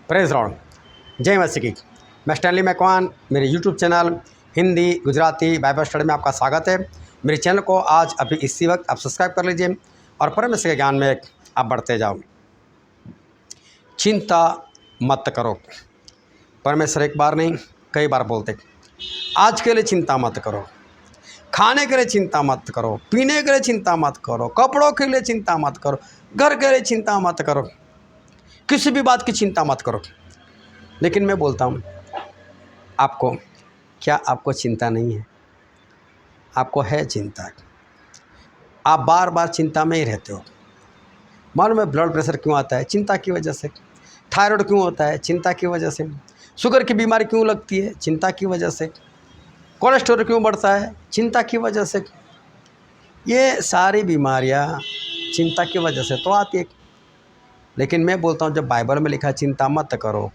Praise Lord, जय मसीह की। मैं स्टैनली मैकवान, मेरे YouTube channel Hindi Gujarati Bible study में आपका स्वागत है। मेरे चैनल को आज अभी इसी वक्त आप सब्सक्राइब कर लीजिए और परमेश्वर के ज्ञान में आप बढ़ते जाओ। चिंता मत करो। परमेश्वर एक बार नहीं कई बार बोलते, आज के लिए चिंता मत करो, खाने के लिए चिंता मत करो, पीने के लिए चिंता मत करो, कपड़ों के लिए चिंता मत करो, घर के लिए चिंता मत करो, किसी भी बात की चिंता मत करो। लेकिन मैं बोलता हूँ आपको, क्या आपको चिंता नहीं है? आपको है चिंता। आप बार बार चिंता में ही रहते हो। मालूम है ब्लड प्रेशर क्यों आता है? चिंता की वजह से। थायराइड क्यों होता है? चिंता की वजह से। शुगर की बीमारी क्यों लगती है? चिंता की वजह से। कोलेस्ट्रॉल क्यों बढ़ता है? चिंता की वजह से। ये सारी बीमारियाँ चिंता की वजह से तो आती है। लेकिन मैं बोलता हूँ जब बाइबल में लिखा है चिंता मत करो,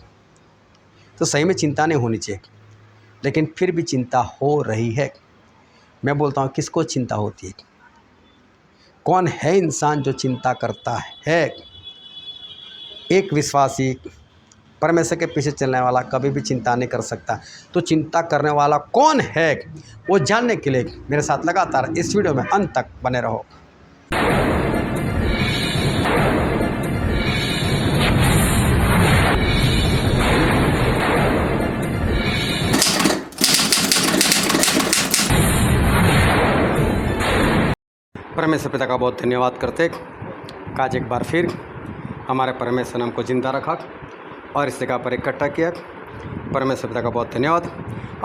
तो सही में चिंता नहीं होनी चाहिए, लेकिन फिर भी चिंता हो रही है। मैं बोलता हूँ किसको चिंता होती है? कौन है इंसान जो चिंता करता है? एक विश्वासी परमेश्वर के पीछे चलने वाला कभी भी चिंता नहीं कर सकता। तो चिंता करने वाला कौन है, वो जानने के लिए मेरे साथ लगातार इस वीडियो में अंत तक बने रहो। परमेश्वर पिता का बहुत धन्यवाद करते काज एक बार फिर हमारे परमेश्वर ने हमको जिंदा रखा और इस जगह पर इकट्ठा किया। परमेश्वर पिता का बहुत धन्यवाद।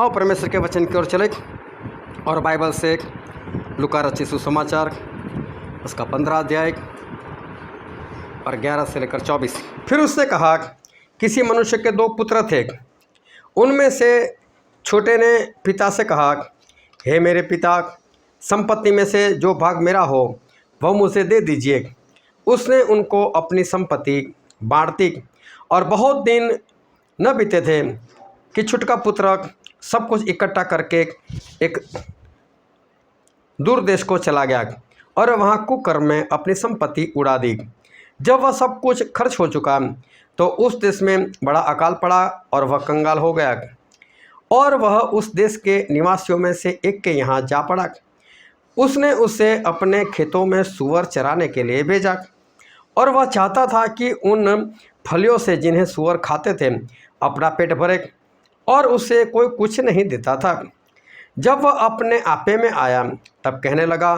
आओ परमेश्वर के वचन की ओर चले और बाइबल से लूका रचित सुसमाचार उसका 15 अध्याय और 11 से लेकर 24। फिर उसने कहा, किसी मनुष्य के 2 पुत्र थे। उनमें से छोटे ने पिता से कहा, हे मेरे पिता, संपत्ति में से जो भाग मेरा हो वह मुझे दे दीजिए। उसने उनको अपनी संपत्ति बाँट दी और बहुत दिन न बीते थे कि छुटका पुत्र सब कुछ इकट्ठा करके एक दूर देश को चला गया और वहाँ कुकर्म में अपनी संपत्ति उड़ा दी। जब वह सब कुछ खर्च हो चुका तो उस देश में बड़ा अकाल पड़ा और वह कंगाल हो गया और वह उस देश के निवासियों में से एक के यहाँ जा पड़ा। उसने उसे अपने खेतों में सूअर चराने के लिए भेजा और वह चाहता था कि उन फलियों से जिन्हें सूअर खाते थे अपना पेट भरे, और उसे कोई कुछ नहीं देता था। जब वह अपने आपे में आया तब कहने लगा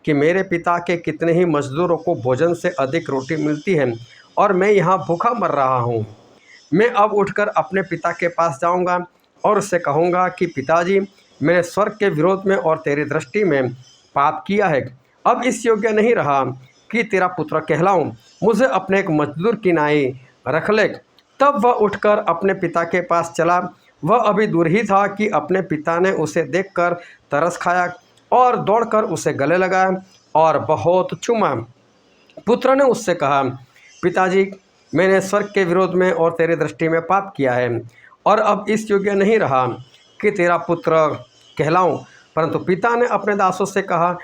कि मेरे पिता के कितने ही मजदूरों को भोजन से अधिक रोटी मिलती है और मैं यहाँ भूखा मर रहा हूँ। मैं अब उठकर अपने पिता के पास जाऊँगा और उससे कहूँगा कि पिताजी, मैंने स्वर्ग के विरोध में और तेरी दृष्टि में पाप किया है। अब इस योग्य नहीं रहा कि तेरा पुत्र कहलाऊं। मुझे अपने एक मजदूर की नाई रख ले। तब वह उठकर अपने पिता के पास चला। वह अभी दूर ही था कि अपने पिता ने उसे देखकर तरस खाया और दौड़कर उसे गले लगाया और बहुत चूमा। पुत्र ने उससे कहा, पिताजी, मैंने स्वर्ग के विरोध में और तेरी दृष्टि में पाप किया है और अब इस योग्य नहीं रहा कि तेरा पुत्र कहलाऊं। परंतु पिता ने अपने दासों से कहा,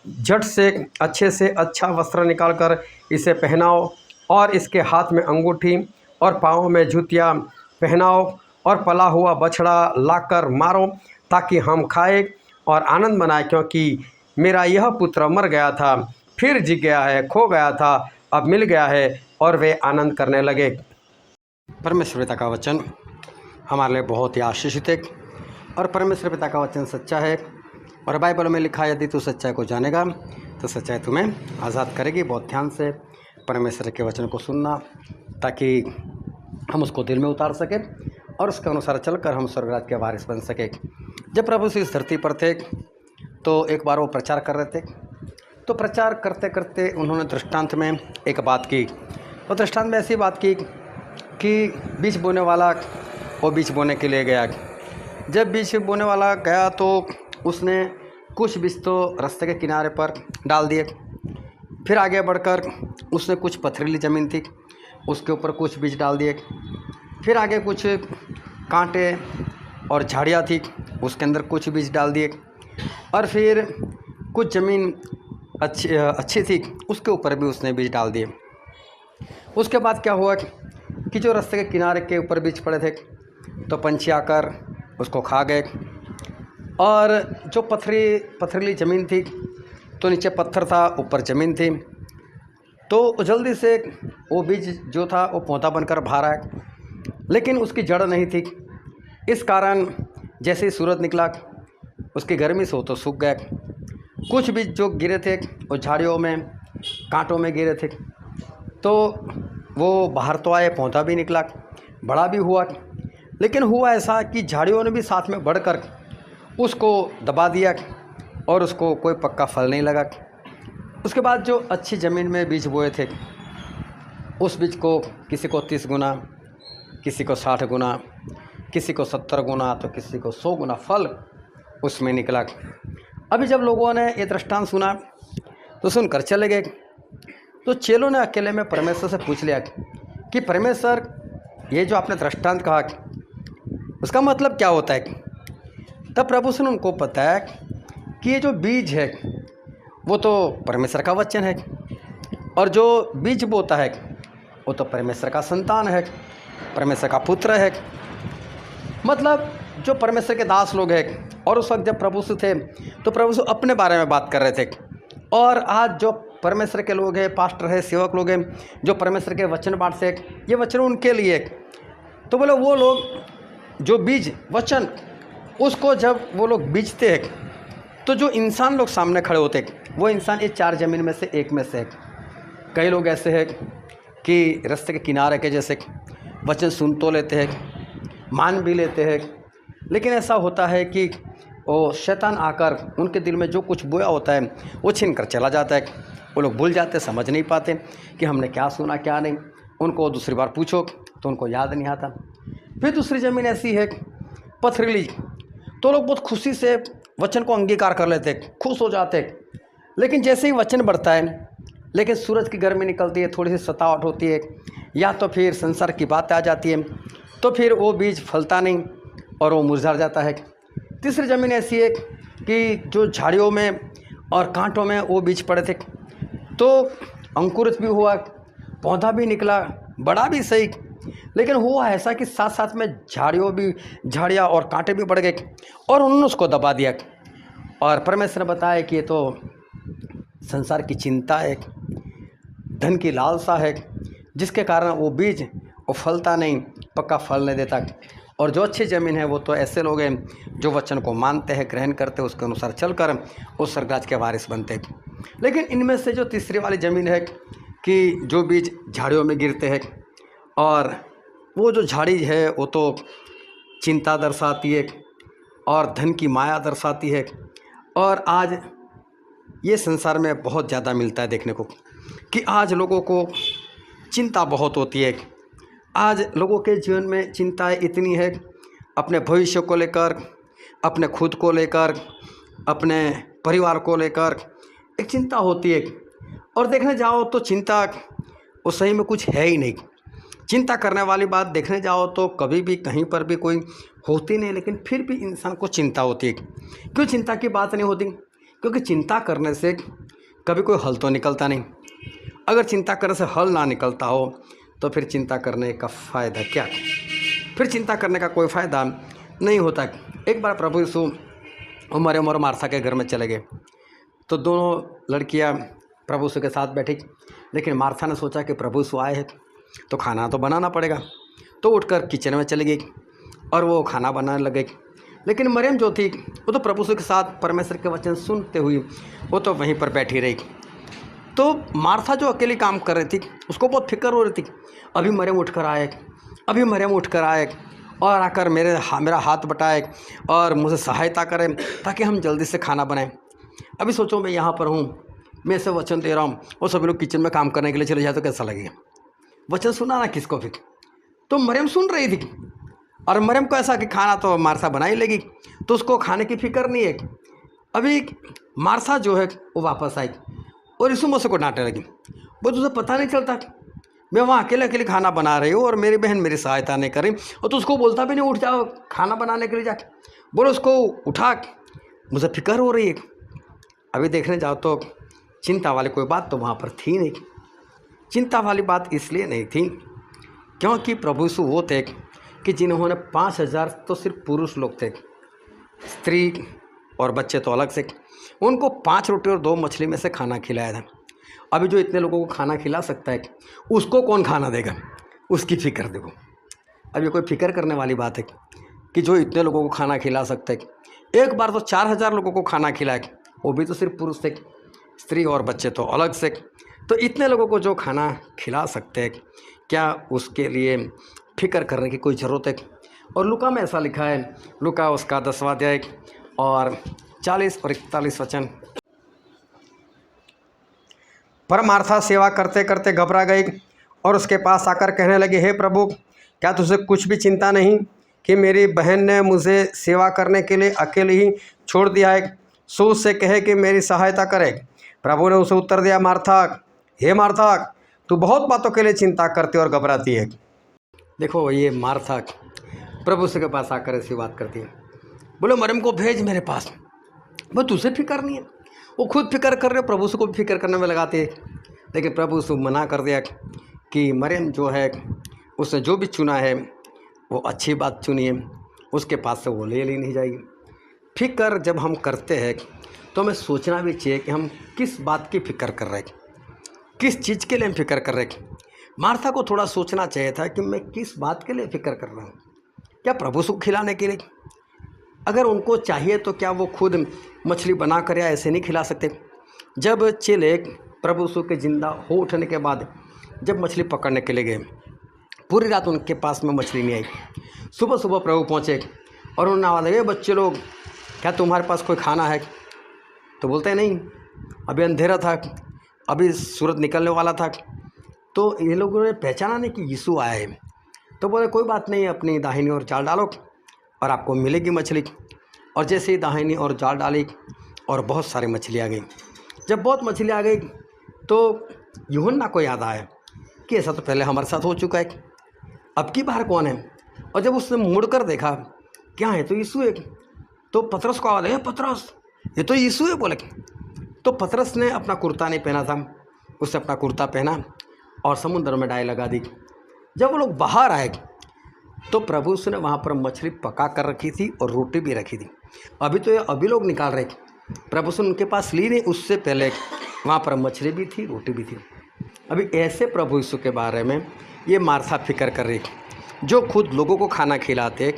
झट से अच्छा वस्त्र निकालकर इसे पहनाओ और इसके हाथ में अंगूठी और पाँव में जूतियाँ पहनाओ और पला हुआ बछड़ा लाकर मारो, ताकि हम खाएं और आनंद मनाएं, क्योंकि मेरा यह पुत्र मर गया था, फिर जी गया है, खो गया था, अब मिल गया है। और वे आनंद करने लगे। परमेश्वर पिता का वचन हमारे लिए बहुत ही आशीषित है और परमेश्वर पिता का वचन सच्चा है और बाइबल में लिखा है, यदि तू सच्चाई को जानेगा तो सच्चाई तुम्हें आज़ाद करेगी। बहुत ध्यान से परमेश्वर के वचन को सुनना, ताकि हम उसको दिल में उतार सकें और उसके अनुसार चलकर हम स्वर्गराज के वारिस बन सकें। जब प्रभु इस धरती पर थे तो एक बार वो प्रचार कर रहे थे, तो प्रचार करते करते उन्होंने दृष्टांत में एक बात की। और दृष्टांत में ऐसी बात की कि बीज बोने वाला वो बीज बोने के लिए गया। जब बीज बोने वाला गया तो उसने कुछ बीज तो रास्ते के किनारे पर डाल दिए। फिर आगे बढ़कर उसने कुछ पथरीली ज़मीन थी, उसके ऊपर कुछ बीज डाल दिए। फिर आगे कुछ कांटे और झाड़ियाँ थी, उसके अंदर कुछ बीज डाल दिए। और फिर कुछ ज़मीन अच्छी थी, उसके ऊपर भी उसने बीज डाल दिए। उसके बाद क्या हुआ, कि जो रास्ते के किनारे के ऊपर बीज पड़े थे तो पंछी आकर उसको खा गए, और जो पथरीली ज़मीन थी तो नीचे पत्थर था, ऊपर ज़मीन थी, तो जल्दी से वो बीज जो था वो पौधा बनकर बाहर आया, लेकिन उसकी जड़ नहीं थी। इस कारण जैसे ही सूरज निकला उसकी गर्मी से वो तो सूख गए। कुछ बीज जो गिरे थे वो झाड़ियों में, कांटों में गिरे थे, तो वो बाहर तो आए, पौधा भी निकला, बड़ा भी हुआ। लेकिन हुआ ऐसा कि झाड़ियों ने भी साथ में बढ़कर उसको दबा दिया और उसको कोई पक्का फल नहीं लगा। उसके बाद जो अच्छी ज़मीन में बीज बोए थे उस बीज को किसी को 30 गुना, किसी को 60 गुना, किसी को 70 गुना, तो किसी को 100 गुना फल उसमें निकला। अभी जब लोगों ने ये दृष्टांत सुना तो सुनकर चले गए। तो चेलों ने अकेले में परमेश्वर से पूछ लिया कि परमेश्वर, ये जो आपने दृष्टांत कहा उसका मतलब क्या होता है? तब प्रभु से उनको पता है कि ये जो बीज है वो तो परमेश्वर का वचन है, और जो बीज बोता है वो तो परमेश्वर का संतान है, परमेश्वर का पुत्र है। मतलब जो परमेश्वर के दास लोग हैं। और उस वक्त जब प्रभु से थे तो प्रभु से अपने बारे में बात कर रहे थे, और आज जो परमेश्वर के लोग हैं, पास्टर है, सेवक लोग हैं, जो परमेश्वर के वचन बांटते हैं, ये वचन उनके लिए। तो बोले वो लोग जो बीज वचन उसको जब वो लोग बीजते हैं तो जो इंसान लोग सामने खड़े होते हैं वो इंसान ये 4 ज़मीन में से एक में से है। कई लोग ऐसे हैं कि रास्ते के किनारे के जैसे वचन सुन तो लेते हैं, मान भी लेते हैं, लेकिन ऐसा होता है कि वो शैतान आकर उनके दिल में जो कुछ बोया होता है वो छीन कर चला जाता है। वो लोग भूल जाते, समझ नहीं पाते कि हमने क्या सुना क्या नहीं। उनको दूसरी बार पूछो तो उनको याद नहीं आता। फिर दूसरी ज़मीन ऐसी है पथरीली, तो लोग बहुत खुशी से वचन को अंगीकार कर लेते, खुश हो जाते। लेकिन जैसे ही वचन बढ़ता है, लेकिन सूरज की गर्मी निकलती है, थोड़ी सी सतावट होती है, या तो फिर संसार की बात आ जाती है, तो फिर वो बीज फलता नहीं और वो मुरझा जाता है। तीसरी ज़मीन ऐसी है कि जो झाड़ियों में और कांटों में वो बीज पड़े थे, तो अंकुरित भी हुआ, पौधा भी निकला, बड़ा भी सही, लेकिन हुआ ऐसा कि साथ साथ में झाड़ियाँ और कांटे भी बढ़ गए और उन्होंने उसको दबा दिया। और परमेश्वर ने बताया कि ये तो संसार की चिंता है, धन की लालसा है, जिसके कारण वो बीज वो फलता नहीं, पक्का फल नहीं देता। और जो अच्छी ज़मीन है वो तो ऐसे लोग हैं जो वचन को मानते हैं, ग्रहण करते हैं, उसके अनुसार चलकर उस स्वर्गराज के वारिस बनते हैं। लेकिन इनमें से जो तीसरी वाली ज़मीन है कि जो बीज झाड़ियों में गिरते हैं, और वो जो झाड़ी है वो तो चिंता दर्शाती है और धन की माया दर्शाती है। और आज ये संसार में बहुत ज़्यादा मिलता है देखने को कि आज लोगों को चिंता बहुत होती है। आज लोगों के जीवन में चिंताएं इतनी है, अपने भविष्य को लेकर, अपने खुद को लेकर, अपने परिवार को लेकर एक चिंता होती है। और देखने जाओ तो चिंता वो सही में कुछ है ही नहीं। चिंता करने वाली बात देखने जाओ तो कभी भी कहीं पर भी कोई होती नहीं, लेकिन फिर भी इंसान को चिंता होती है। क्यों चिंता की बात नहीं होती? क्योंकि चिंता करने से कभी कोई हल तो निकलता नहीं। अगर चिंता करने से हल ना निकलता हो तो फिर चिंता करने का फ़ायदा क्या? फिर चिंता करने का कोई फ़ायदा नहीं होता। एक बार प्रभु यीशु मरियम और मार्था के घर में चले गए, तो दोनों लड़कियां प्रभु यीशु के साथ बैठी। लेकिन मार्था ने सोचा कि प्रभु यीशु आए हैं तो खाना तो बनाना पड़ेगा, तो उठकर किचन में चली गई और वो खाना बनाने लग गई। लेकिन मरियम जो थी वो तो प्रभु यीशु के साथ परमेश्वर के वचन सुनते हुए वो तो वहीं पर बैठी रही। तो मार्था जो अकेली काम कर रही थी उसको बहुत फिक्र हो रही थी, अभी मरियम उठकर आए और आकर मेरा हाथ बटाए और मुझे सहायता करें ताकि हम जल्दी से खाना बनाएं। अभी सोचो मैं यहाँ पर हूँ, मैं इसे वचन दे रहा हूँ और सभी लोग किचन में काम करने के लिए चले जाए तो कैसा लगेगा? वचन सुना ना किसको फिर? तो मरियम सुन रही थी और मरियम को ऐसा कि खाना तो मार्था बना ही लेगी, तो उसको खाने की फिक्र नहीं है। अभी मार्था जो है वो वापस आई और यीशु मसीह को डांटने लगी, वो तुझे पता नहीं चलता मैं वहाँ अकेले खाना बना रही हूँ और मेरी बहन मेरी सहायता नहीं कर रही, और तो उसको बोलता भी नहीं उठ जाओ खाना बनाने के लिए जाके, बोलो उसको उठा, मुझे फिक्र हो रही है। अभी देखने जाओ तो चिंता वाली कोई बात तो वहाँ पर थी नहीं। चिंता वाली बात इसलिए नहीं थी क्योंकि प्रभु यीशु वो थे कि जिन्होंने 5,000 तो सिर्फ पुरुष लोग थे, स्त्री और बच्चे तो अलग से, उनको 5 रोटी और 2 मछली में से खाना खिलाया था। अभी जो इतने लोगों को खाना खिला सकता है उसको कौन खाना देगा, उसकी फिक्र देखो। अब ये कोई फिक्र करने वाली बात है कि जो इतने लोगों को खाना खिला सकते हैं। एक बार तो 4,000 लोगों को खाना खिलाए, वो भी तो सिर्फ पुरुष थे, स्त्री और बच्चे तो अलग से। तो इतने लोगों को जो खाना खिला सकते हैं, क्या उसके लिए फिक्र करने की कोई ज़रूरत है? और लूका में ऐसा लिखा है, लूका उसका 10वां अध्याय और 40 और 41 वचन। पर मार्था सेवा करते करते घबरा गई और उसके पास आकर कहने लगी, हे प्रभु, क्या तुझे कुछ भी चिंता नहीं कि मेरी बहन ने मुझे सेवा करने के लिए अकेले ही छोड़ दिया है? सो उससे कहे कि मेरी सहायता करे। प्रभु ने उसे उत्तर दिया, मार्था, हे मार्था, तू बहुत बातों के लिए चिंता करती और घबराती है। देखो, ये मार्था प्रभु से के पास आकर ऐसी बात करती है, बोले मरियम को भेज मेरे पास, वो तुझे फिक्र नहीं है, वो खुद फिक्र कर रहे हो, प्रभु से को भी फिक्र करने में लगाते हैं। लेकिन प्रभु से मना कर दिया कि मरियम जो है उसने जो भी चुना है वो अच्छी बात चुनी है, उसके पास से वो ले ली नहीं जाएगी। फिक्र जब हम करते हैं तो हमें सोचना भी चाहिए कि हम किस बात की फ़िक्र कर रहे हैं, किस चीज़ के लिए हम फिक्र कर रहे हैं। मार्था को थोड़ा सोचना चाहिए था कि मैं किस बात के लिए फ़िक्र कर रहा हूँ। क्या प्रभु को खिलाने के लिए? अगर उनको चाहिए तो क्या वो खुद मछली बना कर या ऐसे नहीं खिला सकते? जब चेले प्रभु यीशु के जिंदा हो उठने के बाद जब मछली पकड़ने के लिए गए, पूरी रात उनके पास में मछली नहीं आई। सुबह सुबह प्रभु पहुँचे और उन्होंने आवाज़ दी, बच्चे लोग, क्या तुम्हारे पास कोई खाना है? तो बोलते हैं नहीं, अभी अंधेरा था, अभी सूरज निकलने वाला था। तो ये लोगों ने पहचाना नहीं कि यीशु आया है। तो बोले कोई बात नहीं, अपनी दाहिनी ओर जाल डालो और आपको मिलेगी मछली। और जैसे ही दाहिनी ओर जाल डाली और बहुत सारी मछली आ गई। जब बहुत मछली आ गई तो यूहन्ना को याद आया कि ऐसा तो पहले हमारे साथ हो चुका है, अब की बार कौन है? और जब उसने मुड़कर देखा, क्या है? तो यीशु है। तो पतरस को आवाज़ है, पतरस, ये तो यीशु है बोले। तो पतरस ने अपना कुर्ता नहीं पहना था, उसने अपना कुर्ता पहना और समुद्र में डाई लगा दी। जब वो लोग बाहर आए तो प्रभु ने वहाँ पर मछली पका कर रखी थी और रोटी भी रखी थी। अभी लोग निकाल रहे, प्रभु ने उनके पास ली नहीं, उससे पहले वहाँ पर मछली भी थी, रोटी भी थी। अभी ऐसे प्रभु यीशु के बारे में ये मार्था फिक्र कर रही, जो खुद लोगों को खाना खिलाते,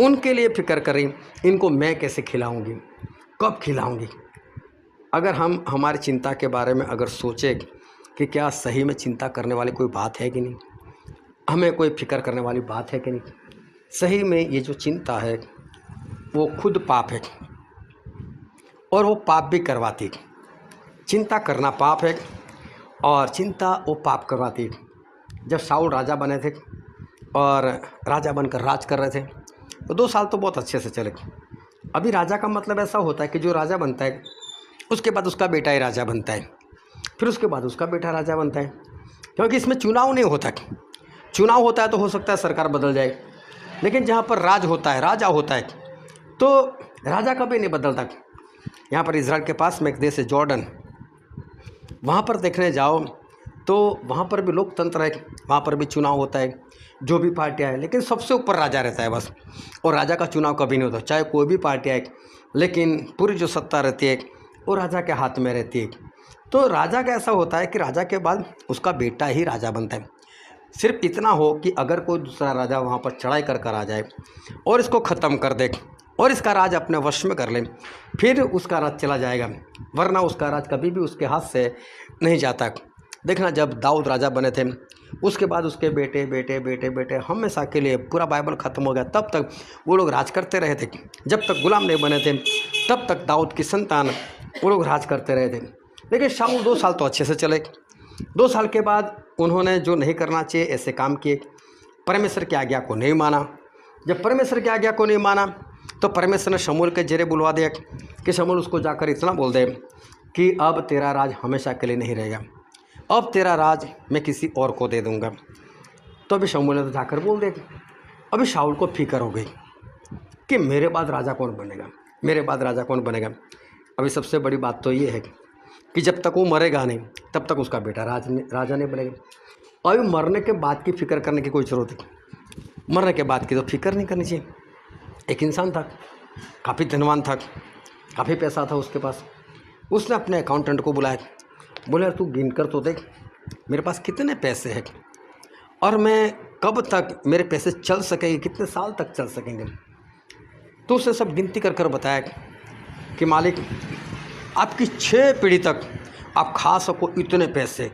उनके लिए फिक्र कर रही, इनको मैं कैसे खिलाऊंगी, कब खिलाऊंगी। अगर हम हमारी चिंता के बारे में अगर सोचें कि क्या सही में चिंता करने वाली कोई बात है कि नहीं, हमें कोई फिक्र करने वाली बात है कि नहीं, सही में ये जो चिंता है वो खुद पाप है और वो पाप भी करवाती है। चिंता करना पाप है और चिंता वो पाप करवाती है। जब शाऊल राजा बने थे और राजा बनकर राज कर रहे थे तो 2 साल तो बहुत अच्छे से चले। अभी राजा का मतलब ऐसा होता है कि जो राजा बनता है उसके बाद उसका बेटा ही राजा बनता है, फिर उसके बाद उसका बेटा राजा बनता है, क्योंकि इसमें चुनाव नहीं होता। चुनाव होता है तो हो सकता है सरकार बदल जाए, लेकिन जहाँ पर राज होता है, राजा होता है, तो राजा कभी नहीं बदलता। यहाँ पर इजराइल के पास में एक देश है जॉर्डन, वहाँ पर देखने जाओ तो वहाँ पर भी लोकतंत्र है, वहाँ पर भी चुनाव होता है, जो भी पार्टियाँ है, लेकिन सबसे ऊपर राजा रहता है बस। और राजा का चुनाव कभी नहीं होता, चाहे कोई भी पार्टी आए, लेकिन पूरी जो सत्ता रहती है वो राजा के हाथ में रहती है। तो राजा का ऐसा होता है कि राजा के बाद उसका बेटा ही राजा बनता है। सिर्फ इतना हो कि अगर कोई दूसरा राजा वहाँ पर चढ़ाई कर आ जाए और इसको ख़त्म कर दे और इसका राज अपने वश में कर ले, फिर उसका राज चला जाएगा, वरना उसका राज कभी भी उसके हाथ से नहीं जाता। देखना, जब दाऊद राजा बने थे उसके बाद उसके बेटे बेटे बेटे बेटे हमेशा के लिए पूरा बाइबल ख़त्म हो गया, तब तक वो लोग राज करते रहे थे। जब तक गुलाम नहीं बने थे तब तक दाऊद की संतान वो लोग राज करते रहे थे। लेकिन शाऊल 2 साल तो अच्छे से चले। 2 साल के बाद उन्होंने जो नहीं करना चाहिए ऐसे काम किए, परमेश्वर की आज्ञा को नहीं माना। जब परमेश्वर की आज्ञा को नहीं माना तो परमेश्वर ने शमूएल के जरिए बुलवा दिया कि शमूएल उसको जाकर इतना बोल दे कि अब तेरा राज हमेशा के लिए नहीं रहेगा, अब तेरा राज मैं किसी और को दे दूंगा। तो अभी शमूएल ने तो जाकर बोल दे। अभी शाऊल को फिक्र हो गई कि मेरे बाद राजा कौन बनेगा, मेरे बाद राजा कौन बनेगा। अभी सबसे बड़ी बात तो ये है कि जब तक वो मरेगा नहीं तब तक उसका बेटा राजा नहीं बनेगा। और अभी मरने के बाद की फ़िक्र करने की कोई ज़रूरत नहीं। मरने के बाद की तो फिक्र नहीं करनी चाहिए। एक इंसान था, काफ़ी धनवान था, काफ़ी पैसा था उसके पास। उसने अपने अकाउंटेंट को बुलाया, बोले यार तू गिन कर तो देख मेरे पास कितने पैसे हैं और मैं कब तक मेरे पैसे चल सकेंगे, कितने साल तक चल सकेंगे। तो उसने सब गिनती कर कर बताया कि मालिक आपकी 6 पीढ़ी तक आप खा सको इतने पैसे।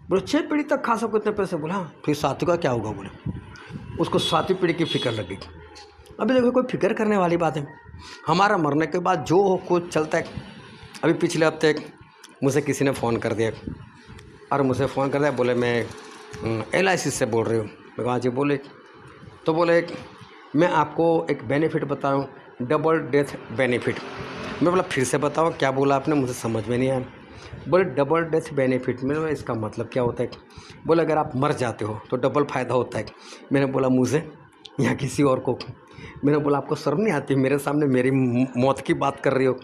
बोले 6 पीढ़ी तक खा सको इतने पैसे। बोला फिर 7वीं का क्या होगा। बोले उसको 7वीं पीढ़ी की फ़िक्र लग गई। अभी देखो कोई फिक्र करने वाली बात है। हमारा मरने के बाद जो हो कुछ चलता है। अभी पिछले हफ्ते मुझे किसी ने फ़ोन कर दिया और मुझे फ़ोन कर दिया, बोले मैं LIC से बोल रही हूँ। मैं कहा जी बोले। तो बोले मैं आपको एक बेनिफिट बताऊँ, डबल डेथ बेनिफिट। मैं बोला फिर से बताओ क्या बोला आपने, मुझे समझ में नहीं आया। बोले डबल डेथ बेनिफिट। मैंने बोला इसका मतलब क्या होता है। बोले अगर आप मर जाते हो तो डबल फ़ायदा होता है। मैंने बोला मुझे या किसी और को। मैंने बोला आपको शर्म नहीं आती, मेरे सामने मेरी मौत की बात कर रही हो।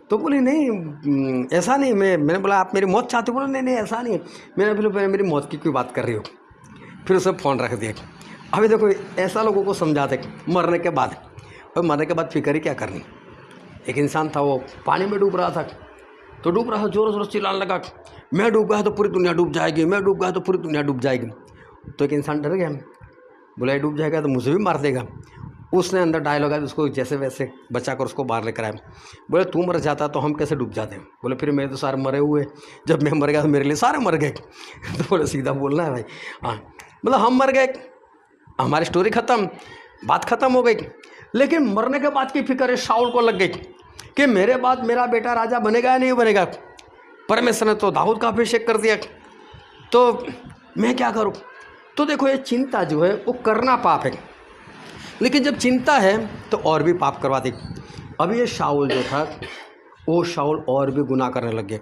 तो बोले नहीं ऐसा नहीं। मैंने बोला आप मेरी मौत चाहते हो। बोले नहीं नहीं ऐसा नहीं है। मैंने बोला मेरी मौत की क्यों बात कर रही हो। फिर उसे फ़ोन रख दिया। अभी देखो ऐसा लोगों को समझाते मरने के बाद, और मरने के बाद फिक्र ही क्या करनी। एक इंसान था, वो पानी में डूब रहा था, तो डूब रहा था, ज़ोर ज़ोर चिल्लाने लगा मैं डूब गया तो पूरी दुनिया डूब जाएगी, मैं डूब गया तो पूरी दुनिया डूब जाएगी। तो एक इंसान डर गया, बोला डूब जाएगा तो मुझे भी मार देगा। उसने अंदर डायलॉग आया, उसको जैसे वैसे बचा कर उसको बाहर लेकर आया। बोले तू मर जाता तो हम कैसे डूब जाते। बोले फिर मेरे तो सारे मरे हुए, जब मैं मर गया तो मेरे लिए सारे मर गए। तो बोले सीधा बोलना है भाई। हाँ मतलब हम मर गए, हमारी स्टोरी ख़त्म, बात ख़त्म हो गई। लेकिन मरने के बाद की फिक्र शाऊल को लग गई कि मेरे बाद मेरा बेटा राजा बनेगा या नहीं बनेगा। परमेश्वर ने तो दाऊद का अभिषेक कर दिया, तो मैं क्या करूं। तो देखो ये चिंता जो है वो करना पाप है, लेकिन जब चिंता है तो और भी पाप करवा दी। अब ये शाऊल जो था वो शाऊल और भी गुनाह करने लग गया।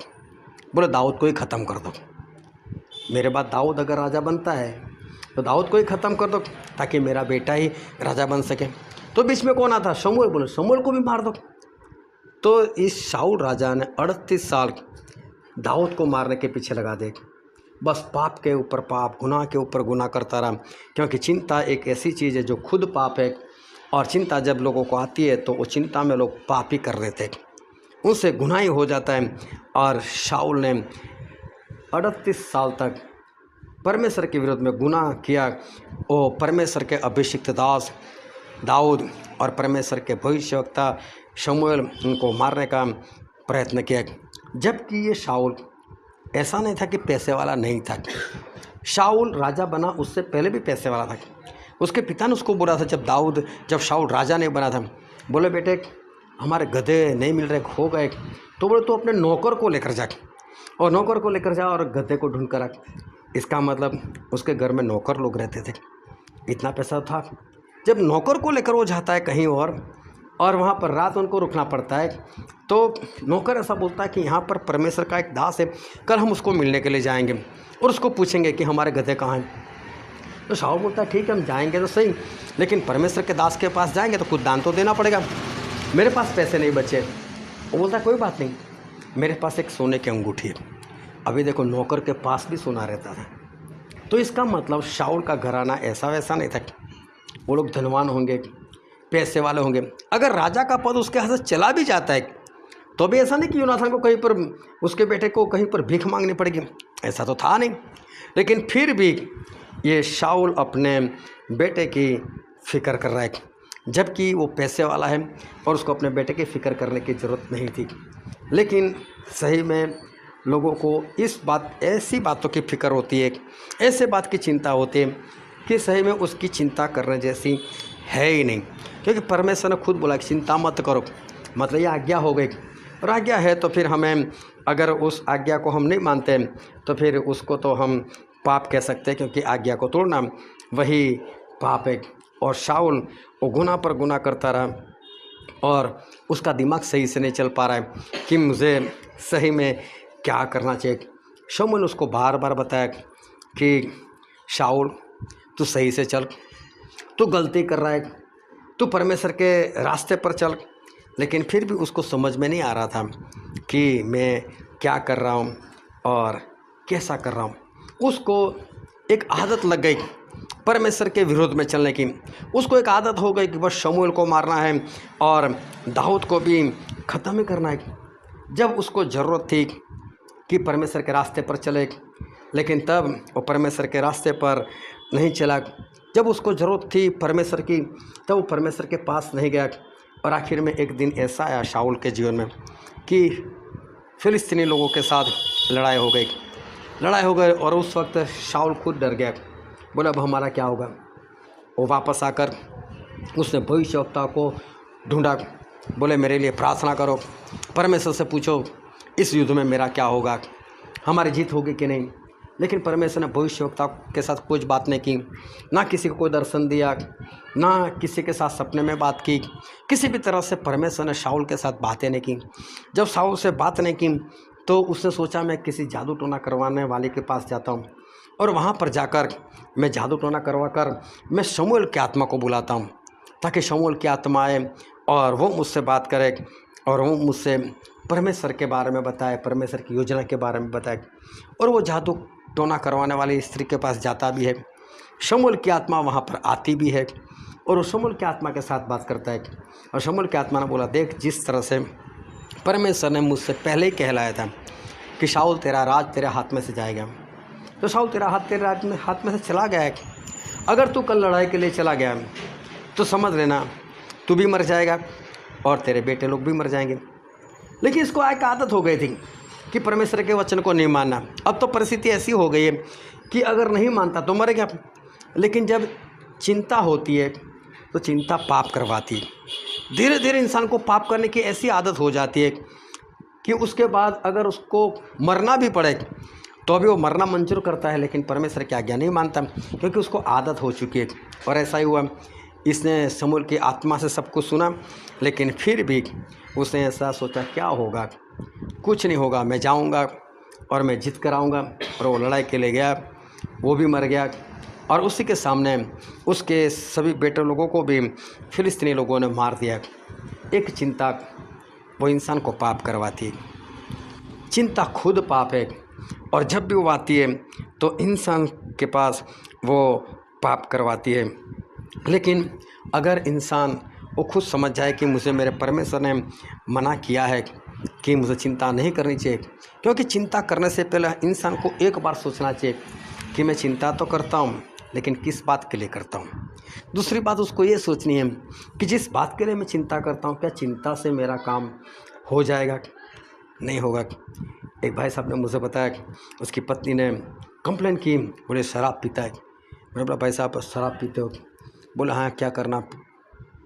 बोले दाऊद को ही ख़त्म कर दो, मेरे बाद दाऊद अगर राजा बनता है तो दाऊद को ही ख़त्म कर दो ताकि मेरा बेटा ही राजा बन सके। तो बीच में कौन आता, शमूएल। बोले शमूएल को भी मार दो। तो इस शाऊल राजा ने 38 साल दाऊद को मारने के पीछे लगा दे। बस पाप के ऊपर पाप, गुनाह के ऊपर गुनाह करता रहा, क्योंकि चिंता एक ऐसी चीज़ है जो खुद पाप है। और चिंता जब लोगों को आती है तो वो चिंता में लोग पाप ही कर देते हैं, उनसे गुनाह ही हो जाता है। और शाऊल ने 38 साल तक परमेश्वर के विरुद्ध में गुनाह किया। वो परमेश्वर के अभिषिक्त दास दाऊद और परमेश्वर के भविष्यवक्ता शमूएल उनको मारने का प्रयत्न किया। जबकि ये शाऊल ऐसा नहीं था कि पैसे वाला नहीं था। शाऊल राजा बना उससे पहले भी पैसे वाला था। उसके पिता ने उसको बोला था जब शाऊल राजा नहीं बना था, बोले बेटे हमारे गधे नहीं मिल रहे, खो गए। तो बोले तो अपने नौकर को लेकर जा, और नौकर को लेकर जा और गधे को ढूंढ कर आ। इसका मतलब उसके घर में नौकर लोग रहते थे, इतना पैसा था। जब नौकर को लेकर वो जाता है कहीं और वहाँ पर रात उनको रुकना पड़ता है, तो नौकर ऐसा बोलता है कि यहाँ पर परमेश्वर का एक दास है, कल हम उसको मिलने के लिए जाएंगे और उसको पूछेंगे कि हमारे गधे कहाँ हैं। तो शाऊल बोलता है ठीक है हम जाएंगे तो सही, लेकिन परमेश्वर के दास के पास जाएंगे तो कुछ दान तो देना पड़ेगा, मेरे पास पैसे नहीं बचे। वो बोलता है कोई बात नहीं, मेरे पास एक सोने की अंगूठी है। अभी देखो नौकर के पास भी सोना रहता था। तो इसका मतलब शाऊल का घराना ऐसा वैसा नहीं था, वो लोग धनवान होंगे, पैसे वाले होंगे। अगर राजा का पद उसके हाथ से चला भी जाता है तो भी ऐसा नहीं कि यूनाथन को कहीं पर, उसके बेटे को कहीं पर भीख मांगनी पड़ेगी, ऐसा तो था नहीं। लेकिन फिर भी ये शाऊल अपने बेटे की फ़िक्र कर रहा है, जबकि वो पैसे वाला है और उसको अपने बेटे की फ़िक्र करने की ज़रूरत नहीं थी। लेकिन सही में लोगों को ऐसी बातों की फ़िक्र होती है, ऐसे बात की चिंता होती है कि सही में उसकी चिंता करने जैसी है ही नहीं। क्योंकि परमेश्वर ने खुद बोला कि चिंता मत करो, मतलब ये आज्ञा हो गई, और आज्ञा है तो फिर हमें, अगर उस आज्ञा को हम नहीं मानते तो फिर उसको तो हम पाप कह सकते हैं, क्योंकि आज्ञा को तोड़ना वही पाप है। और शाऊल वो गुनाह पर गुनाह करता रहा और उसका दिमाग सही से नहीं चल पा रहा है कि मुझे सही में क्या करना चाहिए। शमूएल उसको बार बार बताया कि शाऊल तू सही से चल, तू गलती कर रहा है, तू परमेश्वर के रास्ते पर चल। लेकिन फिर भी उसको समझ में नहीं आ रहा था कि मैं क्या कर रहा हूँ और कैसा कर रहा हूँ। उसको एक आदत लग गई परमेश्वर के विरोध में चलने की। उसको एक आदत हो गई कि बस शमूएल को मारना है और दाऊद को भी ख़त्म ही करना है। जब उसको ज़रूरत थी कि परमेश्वर के रास्ते पर चले, लेकिन तब वो परमेश्वर के रास्ते पर नहीं चला। जब उसको ज़रूरत थी परमेश्वर की, तब वो परमेश्वर के पास नहीं गया। और आखिर में एक दिन ऐसा आया शाऊल के जीवन में कि फिलिस्तीनी लोगों के साथ लड़ाई हो गई और उस वक्त शाऊल खुद डर गया। बोला अब हमारा क्या होगा। वो वापस आकर उसने भविष्यवक्ता को ढूंढा। बोले मेरे लिए प्रार्थना करो, परमेश्वर से पूछो इस युद्ध में मेरा क्या होगा, हमारी जीत होगी कि नहीं। लेकिन परमेश्वर ने भविष्यवक्ता के साथ कुछ बात नहीं की, ना किसी को कोई दर्शन दिया, ना किसी के साथ सपने में बात की। किसी भी तरह से परमेश्वर ने शाऊल के साथ बातें नहीं की। जब शाऊल से बात नहीं की तो उसने सोचा मैं किसी जादू टोना करवाने वाले के पास जाता हूँ और वहाँ पर जाकर मैं जादू टोना करवा कर मैं शमूएल की आत्मा को बुलाता हूँ, ताकि शमूएल की आत्मा आए और वो मुझसे बात करे और वो मुझसे परमेश्वर के बारे में बताए, परमेश्वर की योजना के बारे में बताए। और वो जादू टोना करवाने वाली स्त्री के पास जाता भी है, शमूएल की आत्मा वहाँ पर आती भी है और वो शमूएल की आत्मा के साथ बात करता है। और शमूएल की आत्मा ने बोला देख, जिस तरह से परमेश्वर ने मुझसे पहले ही कहलाया था कि शाऊल तेरा राज तेरे हाथ में से जाएगा, तो शाऊल तेरा हाथ में से चला गया है। अगर तू कल लड़ाई के लिए चला गया तो समझ लेना तू भी मर जाएगा और तेरे बेटे लोग भी मर जाएंगे। लेकिन इसको एक आदत हो गई थी कि परमेश्वर के वचन को नहीं मानना। अब तो परिस्थिति ऐसी हो गई है कि अगर नहीं मानता तो मर गया। लेकिन जब चिंता होती है तो चिंता पाप करवाती है। धीरे धीरे इंसान को पाप करने की ऐसी आदत हो जाती है कि उसके बाद अगर उसको मरना भी पड़े तो अभी वो मरना मंजूर करता है, लेकिन परमेश्वर की आज्ञा नहीं मानता क्योंकि उसको आदत हो चुकी है। और ऐसा ही हुआ, इसने शमूएल की आत्मा से सब कुछ सुना, लेकिन फिर भी उसने ऐसा सोचा क्या होगा, कुछ नहीं होगा, मैं जाऊंगा और मैं जीत कर आऊँगा। और वो लड़ाई के लिए गया, वो भी मर गया और उसी के सामने उसके सभी बेटे लोगों को भी फिलिस्तीनी लोगों ने मार दिया। एक चिंता वो इंसान को पाप करवाती है। चिंता खुद पाप है और जब भी वो आती है तो इंसान के पास वो पाप करवाती है। लेकिन अगर इंसान वो खुद समझ जाए कि मुझे मेरे परमेश्वर ने मना किया है कि मुझे चिंता नहीं करनी चाहिए, क्योंकि चिंता करने से पहले इंसान को एक बार सोचना चाहिए कि मैं चिंता तो करता हूँ लेकिन किस बात के लिए करता हूँ। दूसरी बात उसको ये सोचनी है कि जिस बात के लिए मैं चिंता करता हूँ क्या चिंता से मेरा काम हो जाएगा, नहीं होगा। एक भाई साहब ने मुझे बताया कि उसकी पत्नी ने कंप्लेन की, बोले शराब पीता है। मैंने बोला भाई साहब शराब पीते हो? बोले हाँ क्या करना,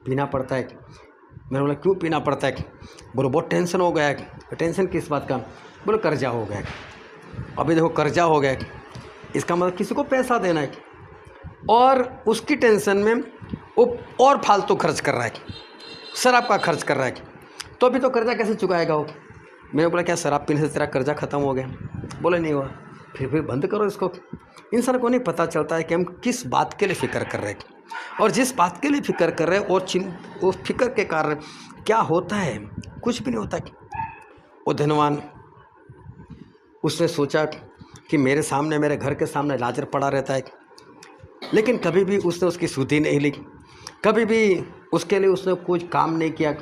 पीना पड़ता है। मैंने बोला क्यों पीना पड़ता है? बोलो बहुत टेंशन हो गया है। टेंशन किस बात का? बोले कर्जा हो गया है। अभी देखो कर्जा हो गया है, इसका मतलब किसी को पैसा देना है और उसकी टेंशन में वो और फालतू खर्च कर रहा है, शराब का खर्च कर रहा है, तो अभी तो कर्जा कैसे चुकाएगा वो? मैंने बोला क्या शराब पीने से तेरा कर्जा ख़त्म हो गया? बोले नहीं हुआ। फिर बंद करो इसको। इंसान को नहीं पता चलता है कि हम किस बात के लिए फ़िक्र कर रहे हैं, और जिस बात के लिए फ़िक्र कर रहे हैं और वो फिक्र के कारण क्या होता है, कुछ भी नहीं होता। वो धनवान उसने सोचा कि मेरे सामने, मेरे घर के सामने लाजर पड़ा रहता है, लेकिन कभी भी उसने उसकी सुधि नहीं ली, कभी भी उसके लिए उसने कुछ काम नहीं किया।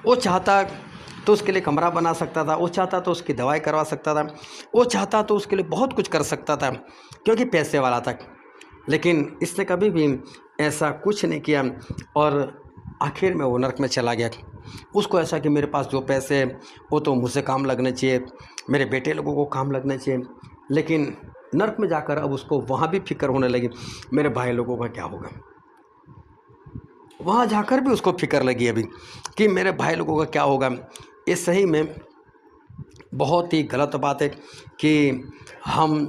वो चाहता तो उसके लिए कमरा बना सकता था, वो चाहता तो उसकी दवाई करवा सकता था, वो चाहता तो उसके लिए बहुत कुछ कर सकता था क्योंकि पैसे वाला था। लेकिन इसने कभी भी ऐसा कुछ नहीं किया और आखिर में वो नरक में चला गया। उसको ऐसा कि मेरे पास जो पैसे हैं वो तो मुझे काम लगने चाहिए, मेरे बेटे लोगों को काम लगने चाहिए। लेकिन नरक में जाकर अब उसको वहाँ भी फिक्र होने लगी मेरे भाई लोगों का क्या होगा। वहाँ जाकर भी उसको फिक्र लगी अभी कि मेरे भाई लोगों का क्या होगा। ये सही में बहुत ही गलत बात है कि हम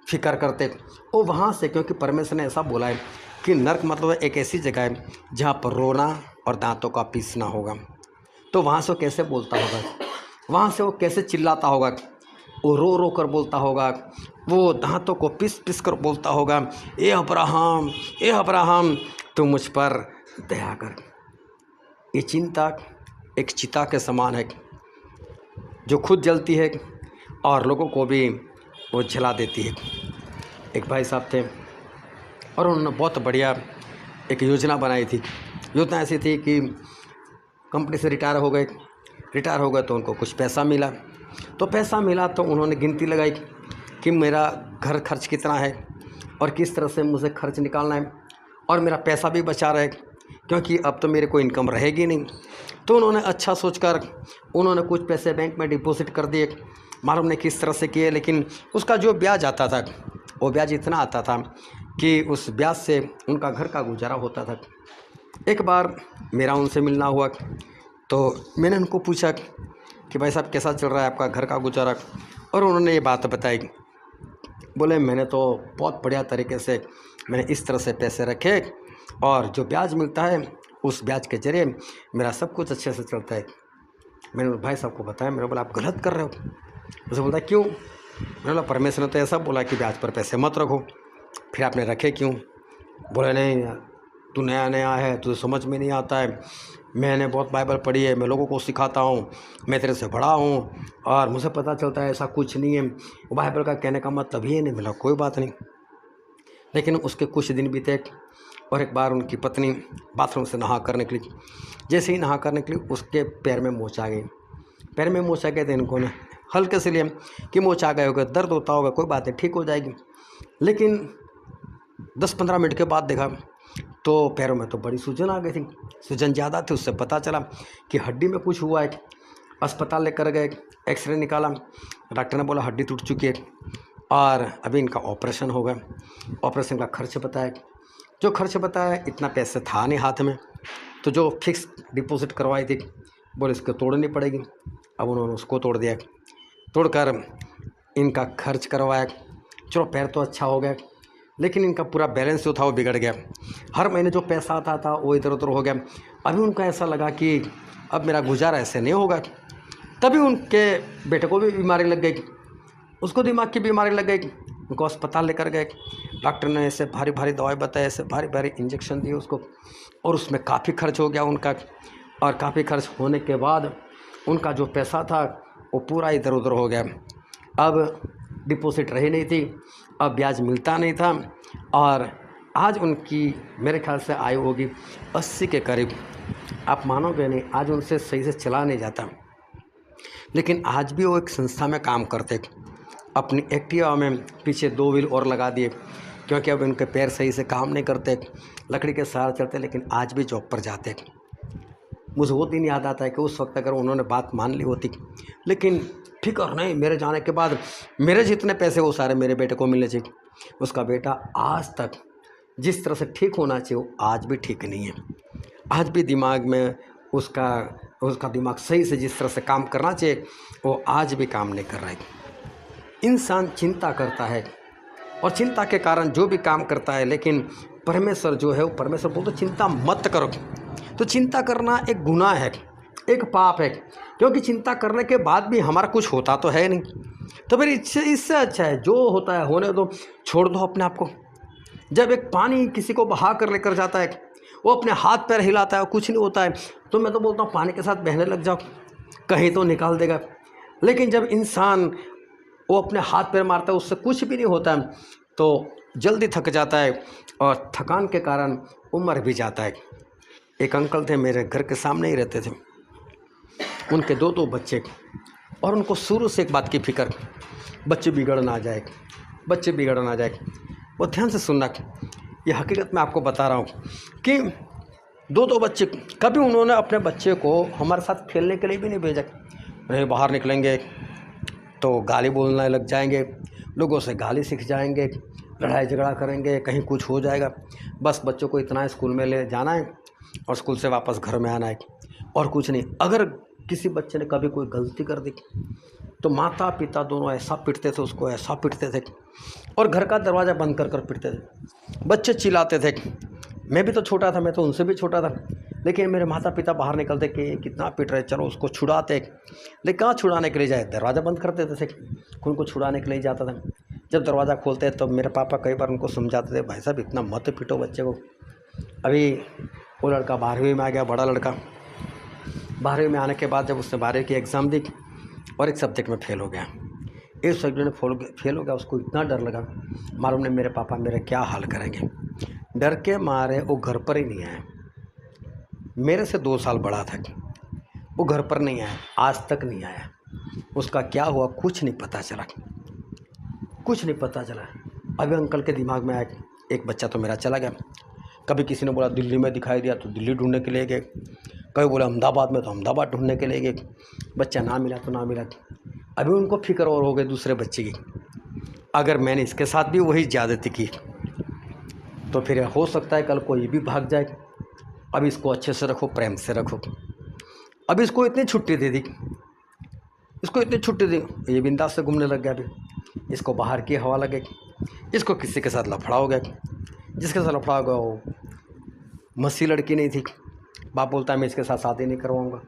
फिक्र करते वो वहाँ से, क्योंकि परमेश्वर ने ऐसा बोला है कि नरक मतलब एक ऐसी जगह है जहाँ पर रोना और दांतों का पीसना होगा। तो वहाँ से वो कैसे बोलता होगा, वहाँ से वो कैसे चिल्लाता होगा, वो रो रो कर बोलता होगा, वो दांतों को पीस पीस कर बोलता होगा, ए अब्राहम तू मुझ पर दया कर। ये चिंता एक चिता के समान है जो खुद जलती है और लोगों को भी वो जला देती है। एक भाई साहब थे और उन्होंने बहुत बढ़िया एक योजना बनाई थी। योजना ऐसी थी कि कंपनी से रिटायर हो गए तो उनको कुछ पैसा मिला। तो पैसा मिला तो उन्होंने गिनती लगाई कि मेरा घर खर्च कितना है और किस तरह से मुझे खर्च निकालना है और मेरा पैसा भी बचा रहे, क्योंकि अब तो मेरे को इनकम रहेगी नहीं। तो उन्होंने अच्छा सोचकर उन्होंने कुछ पैसे बैंक में डिपॉजिट कर दिए, मालूम नहीं किस तरह से किए, लेकिन उसका जो ब्याज आता था वो ब्याज इतना आता था कि उस ब्याज से उनका घर का गुजारा होता था। एक बार मेरा उनसे मिलना हुआ तो मैंने उनको पूछा कि भाई साहब कैसा चल रहा है आपका घर का गुजारा, और उन्होंने ये बात बताई। बोले मैंने तो बहुत बढ़िया तरीके से मैंने इस तरह से पैसे रखे और जो ब्याज मिलता है उस ब्याज के जरिए मेरा सब कुछ अच्छे से चलता है। मैंने भाई साहब को बताया, मैंने बोला आप गलत कर रहे हो। मुझे बोलता क्यों? मैंने बोला परमेश्वर ने तो ऐसा बोला कि ब्याज पर पैसे मत रखो, फिर आपने रखे क्यों? बोले नहीं तू नया नया है, तुझे समझ में नहीं आता है, मैंने बहुत बाइबल पढ़ी है, मैं लोगों को सिखाता हूँ, मैं तेरे से बड़ा हूँ और मुझे पता चलता है ऐसा कुछ नहीं है, बाइबल का कहने का मतलब ये नहीं। मिला कोई बात नहीं। लेकिन उसके कुछ दिन बीते और एक बार उनकी पत्नी बाथरूम से नहा कर निकली। जैसे ही नहा कर निकली उसके पैर में मोच आ गई। पैर में मोच आ गए थे इनको ने हल्के से लिए कि मोच आ गए होगा, दर्द होता होगा, कोई बात नहीं ठीक हो जाएगी। लेकिन 10-15 मिनट के बाद देखा तो पैरों में तो बड़ी सूजन आ गई थी, सूजन ज़्यादा थी। उससे पता चला कि हड्डी में कुछ हुआ है। अस्पताल लेकर गए, एक्सरे निकाला, डॉक्टर ने बोला हड्डी टूट चुकी है और अभी इनका ऑपरेशन होगा। ऑपरेशन का खर्च बताया, जो खर्च बताया इतना पैसे था नहीं हाथ में, तो जो फिक्स डिपॉजिट करवाई थी बोले इसको तोड़नी पड़ेगी। अब उन्होंने उसको तोड़ दिया, तोड़कर इनका खर्च करवाया। चलो पैर तो अच्छा हो गया, लेकिन इनका पूरा बैलेंस जो था वो बिगड़ गया। हर महीने जो पैसा आता था वो इधर उधर हो गया। अभी उनको ऐसा लगा कि अब मेरा गुजारा ऐसे नहीं होगा। तभी उनके बेटे को भी बीमारी लग गई, उसको दिमाग की बीमारी लग गई। उनको अस्पताल लेकर गए, डॉक्टर ने ऐसे भारी भारी दवाई बताई, ऐसे भारी भारी इंजेक्शन दिए उसको, और उसमें काफ़ी खर्च हो गया उनका। और काफ़ी खर्च होने के बाद उनका जो पैसा था वो पूरा इधर उधर हो गया। अब डिपॉजिट रही नहीं थी, अब ब्याज मिलता नहीं था, और आज उनकी मेरे ख्याल से आयु होगी 80 के करीब। आप मानोगे नहीं, आज उनसे सही से चला नहीं जाता। लेकिन आज भी वो एक संस्था में काम करते, अपनी एक्टिवा में पीछे 2 व्हील और लगा दिए, क्योंकि अब उनके पैर सही से काम नहीं करते, लकड़ी के सहारे चलते, लेकिन आज भी जॉब पर जाते। मुझे वो दिन याद आता है कि उस वक्त अगर उन्होंने बात मान ली होती, लेकिन फिक्र नहीं, मेरे जाने के बाद मेरे जितने पैसे वो सारे मेरे बेटे को मिलने चाहिए। उसका बेटा आज तक जिस तरह से ठीक होना चाहिए वो आज भी ठीक नहीं है। आज भी दिमाग में उसका दिमाग सही से जिस तरह से काम करना चाहिए वो आज भी काम नहीं कर रहा है। इंसान चिंता करता है और चिंता के कारण जो भी काम करता है, लेकिन परमेश्वर जो है वो परमेश्वर बोलते चिंता मत करो। तो चिंता करना एक गुनाह है, एक पाप है, क्योंकि चिंता करने के बाद भी हमारा कुछ होता तो है नहीं। तो फिर इससे अच्छा है जो होता है होने दो, छोड़ दो अपने आप को। जब एक पानी किसी को बहा कर लेकर जाता है, वो अपने हाथ पैर हिलाता है, कुछ नहीं होता है, तो मैं तो बोलता हूँ पानी के साथ बहने लग जाओ, कहीं तो निकाल देगा। लेकिन जब इंसान वो अपने हाथ पैर मारता है, उससे कुछ भी नहीं होता है, तो जल्दी थक जाता है और थकान के कारण उम्र भी जाता है। एक अंकल थे, मेरे घर के सामने ही रहते थे, उनके 2 बच्चे, और उनको शुरू से एक बात की फिक्र, बच्चे बिगड़ ना जाए, बच्चे बिगड़ ना जाए। वो ध्यान से सुनना, ये हकीकत मैं आपको बता रहा हूँ कि 2 बच्चे, कभी उन्होंने अपने बच्चे को हमारे साथ खेलने के लिए भी नहीं भेजा। नहीं, बाहर निकलेंगे तो गाली बोलने लग जाएंगे, लोगों से गाली सीख जाएंगे, लड़ाई झगड़ा करेंगे, कहीं कुछ हो जाएगा। बस बच्चों को इतना स्कूल में ले जाना है और स्कूल से वापस घर में आना है, और कुछ नहीं। अगर किसी बच्चे ने कभी कोई गलती कर दी तो माता पिता दोनों ऐसा पिटते थे उसको, ऐसा पिटते थे, और घर का दरवाज़ा बंद कर कर पिटते थे। बच्चे चिल्लाते थे। मैं भी तो छोटा था, मैं तो उनसे भी छोटा था, लेकिन मेरे माता पिता बाहर निकलते कि कितना पिट रहे, चलो उसको छुड़ाते। लेकिन कहाँ छुड़ाने के लिए जाए, दरवाज़ा बंद कर देते थे। उनको छुड़ाने के लिए जाता था, जब दरवाज़ा खोलते तो मेरे पापा कई बार उनको समझाते थे, भाई साहब इतना मत पिटो बच्चे को। अभी वो लड़का 12वीं में आ गया, बड़ा लड़का। 12वीं में आने के बाद जब उसने 12वीं की एग्ज़ाम दी और एक सब्जेक्ट में फेल हो गया, एक सब्जेक्ट में फेल हो गया, उसको इतना डर लगा, मालूम नहीं मेरे पापा मेरे क्या हाल करेंगे। डर के मारे वो घर पर ही नहीं आया। मेरे से 2 साल बड़ा था, वो घर पर नहीं आया, आज तक नहीं आया। उसका क्या हुआ कुछ नहीं पता चला, कुछ नहीं पता चला। अभी अंकल के दिमाग में आया एक बच्चा तो मेरा चला गया। कभी किसी ने बोला दिल्ली में दिखाई दिया तो दिल्ली ढूंढने के लिए गए, कभी बोला अहमदाबाद में तो अहमदाबाद ढूंढने के लिए गए, बच्चा ना मिला तो ना मिला। अभी उनको फिक्र और हो गई दूसरे बच्चे की, अगर मैंने इसके साथ भी वही ज़्यादती की तो फिर हो सकता है कल कोई भी भाग जाए। अब इसको अच्छे से रखो, प्रेम से रखो। अब इसको इतनी छुट्टी दे दी, इसको इतनी छुट्टी दी, ये बिंदास से घूमने लग गया। अभी इसको बाहर की हवा लगे, इसको किसी के साथ लफड़ा हो गया, जिसके साथ लफड़ा हो गया वो मसी लड़की नहीं थी। बाप बोलता है मैं इसके साथ शादी नहीं करवाऊँगा,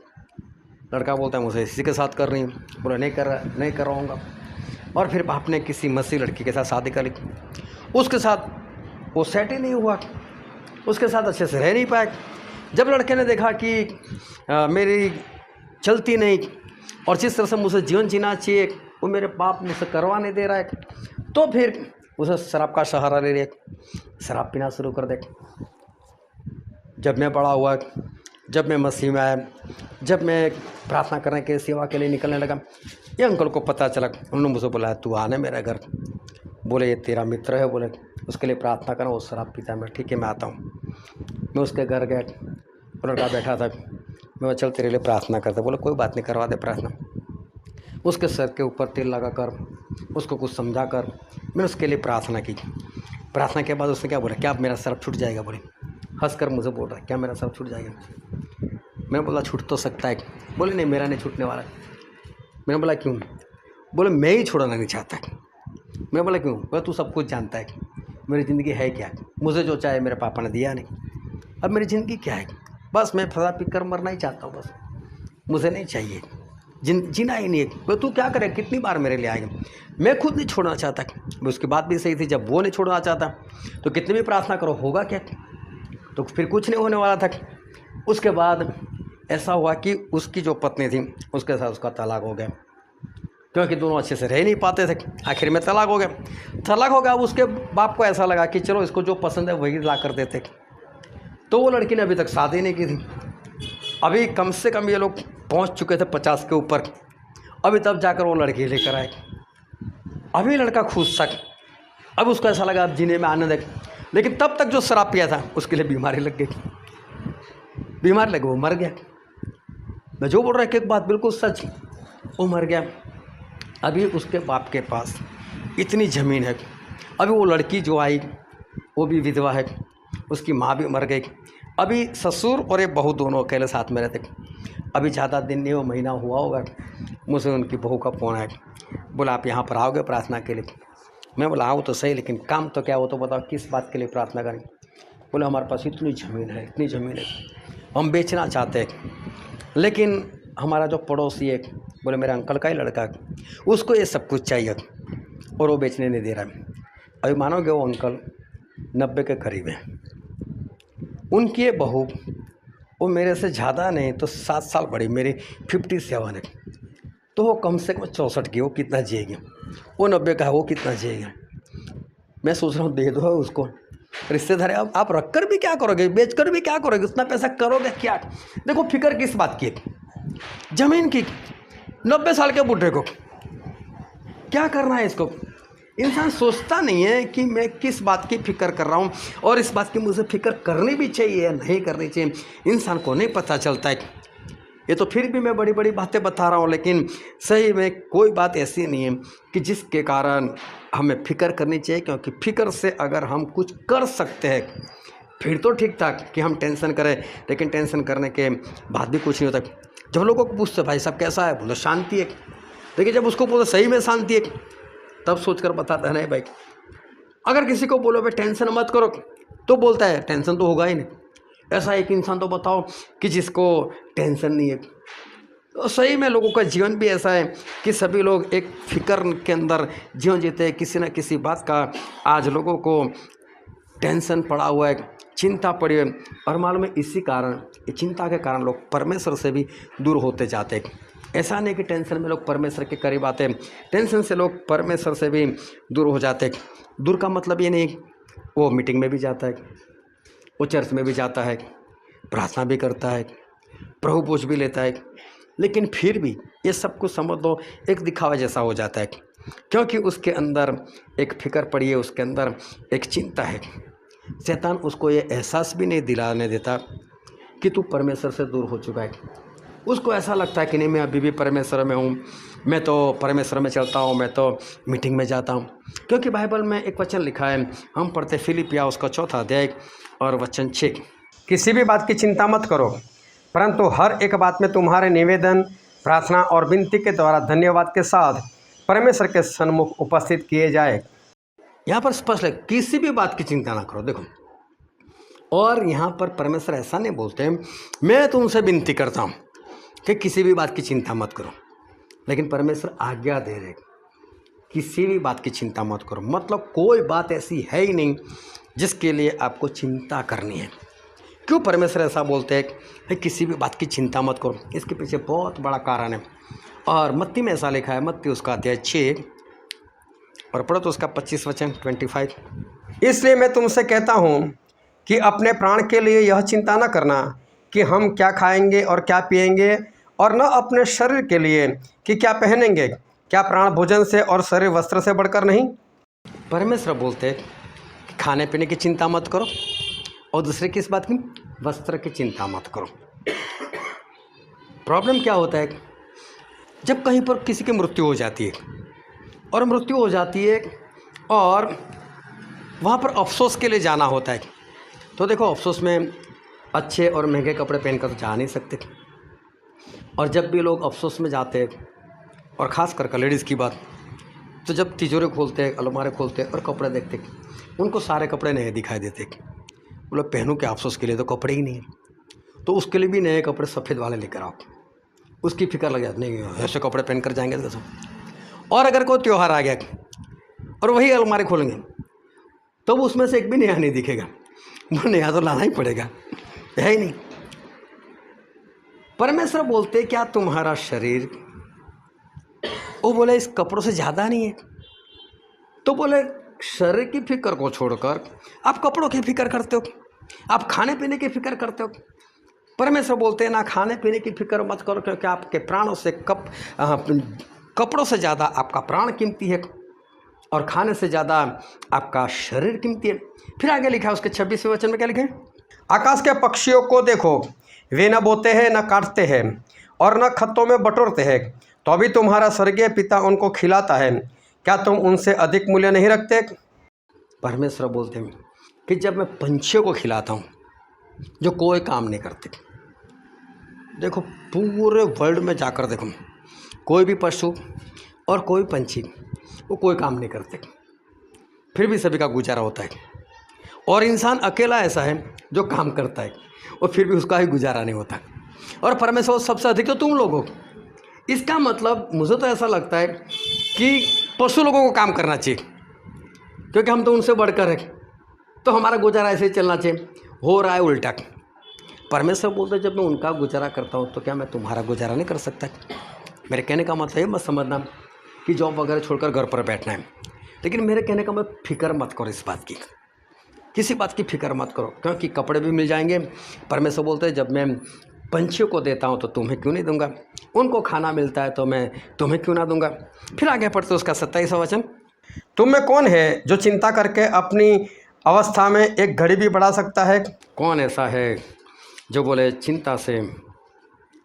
लड़का बोलता है मुझे इसी के साथ कर रही हूँ, बोला नहीं करवाऊँगा। और फिर बाप ने किसी मसी लड़की के साथ शादी कर ली, उसके साथ वो सेट ही नहीं हुआ, उसके साथ अच्छे से रह नहीं पाए। जब लड़के ने देखा कि मेरी चलती नहीं और जिस तरह से मुझे जीवन जीना चाहिए वो मेरे बाप मुझसे करवा नहीं दे रहा है, तो फिर उसे शराब का सहारा ले लिया, शराब पीना शुरू कर दे। जब मैं बड़ा हुआ, जब मैं मसीह में आया, जब मैं प्रार्थना करने के सेवा के लिए निकलने लगा, ये अंकल को पता चला। उन्होंने मुझे बोला तू आने मेरे घर, बोले ये तेरा मित्र है, बोले उसके लिए प्रार्थना करना, वो शराब पीता है। मैं ठीक है मैं आता हूँ। मैं उसके घर गया, लड़का बैठा था, मैं चल तेरे लिए प्रार्थना करता, बोले कोई बात नहीं करवा दे प्रार्थना। उसके सर के ऊपर तेल लगा कर उसको कुछ समझा कर मैंने उसके लिए प्रार्थना की। प्रार्थना के बाद उसने क्या बोला, क्या मेरा सर छूट जाएगा? बोले हंस कर मुझे बोल रहा है क्या मेरा सर छूट जाएगा? मैंने बोला छूट तो सकता है। बोले नहीं मेरा नहीं छूटने वाला। मैंने बोला क्यों? बोले मैं ही छोड़ना नहीं चाहता। मैंने बोला क्यों? बोले तू सब कुछ जानता है, मेरी ज़िंदगी है क्या, मुझे जो चाहे मेरे पापा ने दिया नहीं, अब मेरी ज़िंदगी क्या है, बस मैं फसा पी कर मरना ही चाहता हूँ, बस मुझे नहीं चाहिए, जीना ही नहीं है। बोले तू क्या करे, कितनी बार मेरे लिए आएगा, मैं खुद नहीं छोड़ना चाहता। उसकी बात भी सही थी, जब वो नहीं छोड़ना चाहता तो कितनी भी प्रार्थना करो होगा क्या, तो फिर कुछ नहीं होने वाला था। उसके बाद ऐसा हुआ कि उसकी जो पत्नी थी उसके साथ उसका तलाक हो गया, क्योंकि दोनों अच्छे से रह नहीं पाते थे। आखिर में तलाक हो गया। उसके बाप को ऐसा लगा कि चलो इसको जो पसंद है वही ला कर देते। तो वो लड़की ने अभी तक शादी नहीं की थी। अभी कम से कम ये लोग पहुंच चुके थे 50 के ऊपर, अभी तब जाकर वो लड़की लेकर आए। अभी लड़का खुश था, अब उसको ऐसा लगा अब जीने में आनंद है। लेकिन तब तक जो शराब पिया था उसके लिए बीमारी लग गई, वो मर गया। मैं जो बोल रहा है एक बात बिल्कुल सच, वो मर गया। अभी उसके बाप के पास इतनी ज़मीन है, अभी वो लड़की जो आई वो भी विधवा है, उसकी माँ भी मर गई। अभी ससुर और ये बहू दोनों अकेले साथ में रहते। अभी ज़्यादा दिन नहीं, वो महीना हुआ होगा, मुझे उनकी बहू का फ़ोन आया, बोला आप यहाँ पर आओगे प्रार्थना के लिए? मैं बोला आओ तो सही, लेकिन काम तो क्या हो तो बताओ, किस बात के लिए प्रार्थना करें? बोले हमारे पास इतनी ज़मीन है, हम बेचना चाहते हैं, लेकिन हमारा जो पड़ोसी है, बोले मेरे अंकल का ही लड़का है, उसको ये सब कुछ चाहिए और वो बेचने नहीं दे रहा है। अभी मानोगे वो अंकल 90 के करीब है, उनकी बहू वो मेरे से ज़्यादा नहीं तो 7 साल बड़ी, मेरी 57 है, तो वो कम से कम 64 की, वो कितना जिएगी? वो 90 का है, वो कितना जिएगा? मैं सोच रहा हूँ दे दो उसको, रिश्तेदार है। अब आप रख कर भी क्या करोगे, बेच कर भी क्या करोगे, उतना पैसा करोगे क्या? देखो फिक्र किस बात की, ज़मीन की। 90 साल के बूढ़े को क्या करना है इसको? इंसान सोचता नहीं है कि मैं किस बात की फ़िक्र कर रहा हूँ और इस बात की मुझे फ़िक्र करनी भी चाहिए या नहीं करनी चाहिए, इंसान को नहीं पता चलता है। ये तो फिर भी मैं बड़ी बड़ी बातें बता रहा हूँ, लेकिन सही में कोई बात ऐसी नहीं है कि जिसके कारण हमें फ़िक्र करनी चाहिए, क्योंकि फ़िक्र से अगर हम कुछ कर सकते हैं फिर तो ठीक था कि हम टेंशन करें, लेकिन टेंशन करने के बाद भी कुछ नहीं होता। जब लोगों को पूछते भाई सब कैसा है, बोलो शांति है, देखिए जब उसको बोलो सही में शांति है तब सोच कर बताता है नहीं भाई। अगर किसी को बोलो भाई टेंशन मत करो तो बोलता है टेंशन तो होगा ही नहीं। ऐसा एक इंसान तो बताओ कि जिसको टेंशन नहीं है। तो सही में लोगों का जीवन भी ऐसा है कि सभी लोग एक फिक्र के अंदर जीवन जीते हैं, किसी न किसी बात का आज लोगों को टेंशन पड़ा हुआ है, चिंता पड़ी है, और मालूम है इसी कारण, चिंता के कारण लोग परमेश्वर से भी दूर होते जाते हैं। ऐसा नहीं कि टेंशन में लोग परमेश्वर के करीब आते, टेंशन से लोग परमेश्वर से भी दूर हो जाते। दूर का मतलब ये नहीं, वो मीटिंग में भी जाता है, वो चर्च में भी जाता है, प्रार्थना भी करता है, प्रभु पूछ भी लेता है, लेकिन फिर भी ये सब कुछ समझ लो एक दिखावा जैसा हो जाता है, क्योंकि उसके अंदर एक फिक्र पड़ी है, उसके अंदर एक चिंता है। शैतान उसको ये एहसास भी नहीं दिलाने देता कि तू परमेश्वर से दूर हो चुका है। उसको ऐसा लगता है कि नहीं, मैं अभी भी परमेश्वर में हूँ, मैं तो परमेश्वर में चलता हूँ, मैं तो मीटिंग में जाता हूँ। क्योंकि बाइबल में एक वचन लिखा है, हम पढ़ते फिलिपिया उसका 4 अध्याय और वचन 6, किसी भी बात की चिंता मत करो, परंतु हर एक बात में तुम्हारे निवेदन, प्रार्थना और विनती के द्वारा धन्यवाद के साथ परमेश्वर के सन्मुख उपस्थित किए जाए। यहाँ पर स्पष्ट है, किसी भी बात की चिंता ना करो। देखो, और यहाँ पर परमेश्वर ऐसा नहीं बोलते मैं तुमसे विनती करता हूँ कि किसी भी बात की चिंता मत करो, लेकिन परमेश्वर आज्ञा दे रहे किसी भी बात की चिंता मत करो। मतलब कोई बात ऐसी है ही नहीं जिसके लिए आपको चिंता करनी है। क्यों परमेश्वर ऐसा बोलते हैं कि किसी भी बात की चिंता मत करो? इसके पीछे बहुत बड़ा कारण है, और मत्ती में ऐसा लिखा है, मत्ती उसका अध्याय 6 और पढ़ो तो उसका 25 वचन 25, इसलिए मैं तुमसे कहता हूँ कि अपने प्राण के लिए यह चिंता न करना कि हम क्या खाएंगे और क्या पिएंगे, और न अपने शरीर के लिए कि क्या पहनेंगे। क्या प्राण भोजन से और शरीर वस्त्र से बढ़कर नहीं? परमेश्वर बोलते हैं कि खाने पीने की चिंता मत करो, और दूसरे किस बात की? वस्त्र की चिंता मत करो। प्रॉब्लम क्या होता है, जब कहीं पर किसी की मृत्यु हो जाती है, और मृत्यु हो जाती है और वहाँ पर अफसोस के लिए जाना होता है, तो देखो अफसोस में अच्छे और महंगे कपड़े पहनकर तो जा नहीं सकते। और जब भी लोग अफसोस में जाते हैं, और ख़ास कर लेडीज़ की बात, तो जब तिजोरी खोलते हैं, अलमारे खोलते हैं और कपड़े देखते हैं, उनको सारे कपड़े नए दिखाई देते। वो लोग पहनूं के अफसोस के लिए तो कपड़े ही नहीं है, तो उसके लिए भी नए कपड़े सफ़ेद वाले लेकर आओ। उसकी फिक्र लग जाती, नहीं ऐसे कपड़े पहन कर जाएंगे तो। और अगर कोई त्यौहार आ गया और वही अलमारी खोलेंगे, तो उसमें से एक भी नया नहीं दिखेगा, वो नया तो लाना ही पड़ेगा, है ही नहीं। परमेश्वर बोलते क्या तुम्हारा शरीर, वो बोले इस कपड़ों से ज़्यादा नहीं है। तो बोले शरीर की फिक्र को छोड़कर आप कपड़ों की फिक्र करते हो, आप खाने पीने की फिक्र करते हो। परमेश्वर बोलते हैं ना, खाने पीने की फिक्र मत करो, क्योंकि आपके प्राणों से कपड़ों से ज़्यादा आपका प्राण कीमती है, और खाने से ज़्यादा आपका शरीर कीमती है। फिर आगे लिखा है उसके 26वें वचन में, क्या लिखा है? आकाश के पक्षियों को देखो, वे न बोते हैं, न काटते हैं, और न खत्तों में बटोरते हैं, तो अभी तुम्हारा स्वर्गीय पिता उनको खिलाता है। क्या तुम उनसे अधिक मूल्य नहीं रखते? परमेश्वर बोलते हैं कि जब मैं पंछियों को खिलाता हूँ जो कोई काम नहीं करते, देखो पूरे वर्ल्ड में जाकर देखो, कोई भी पशु और कोई पंछी वो कोई काम नहीं करते, फिर भी सभी का गुजारा होता है। और इंसान अकेला ऐसा है जो काम करता है और फिर भी उसका ही गुजारा नहीं होता। और परमेश्वर सबसे अधिक तो तुम लोग हो। इसका मतलब मुझे तो ऐसा लगता है कि पशु लोगों को काम करना चाहिए, क्योंकि हम तो उनसे बढ़कर है, तो हमारा गुजारा ऐसे ही चलना चाहिए। हो रहा है उल्टा। परमेश्वर बोलते जब मैं उनका गुजारा करता हूँ तो क्या मैं तुम्हारा गुजारा नहीं कर सकता? मेरे कहने का मतलब ये मत समझना कि जॉब वगैरह छोड़कर घर पर बैठना है, लेकिन मेरे कहने का मतलब फिक्र मत करो इस बात की, किसी बात की फिक्र मत करो, क्योंकि कपड़े भी मिल जाएंगे। परमेश्वर बोलते हैं जब मैं पंछियों को देता हूँ तो तुम्हें क्यों नहीं दूंगा, उनको खाना मिलता है तो मैं तुम्हें क्यों ना दूंगा। फिर आगे पढ़ते उसका 27वां वचन, तुम में कौन है जो चिंता करके अपनी अवस्था में एक घड़ी भी बढ़ा सकता है? कौन ऐसा है जो बोले चिंता से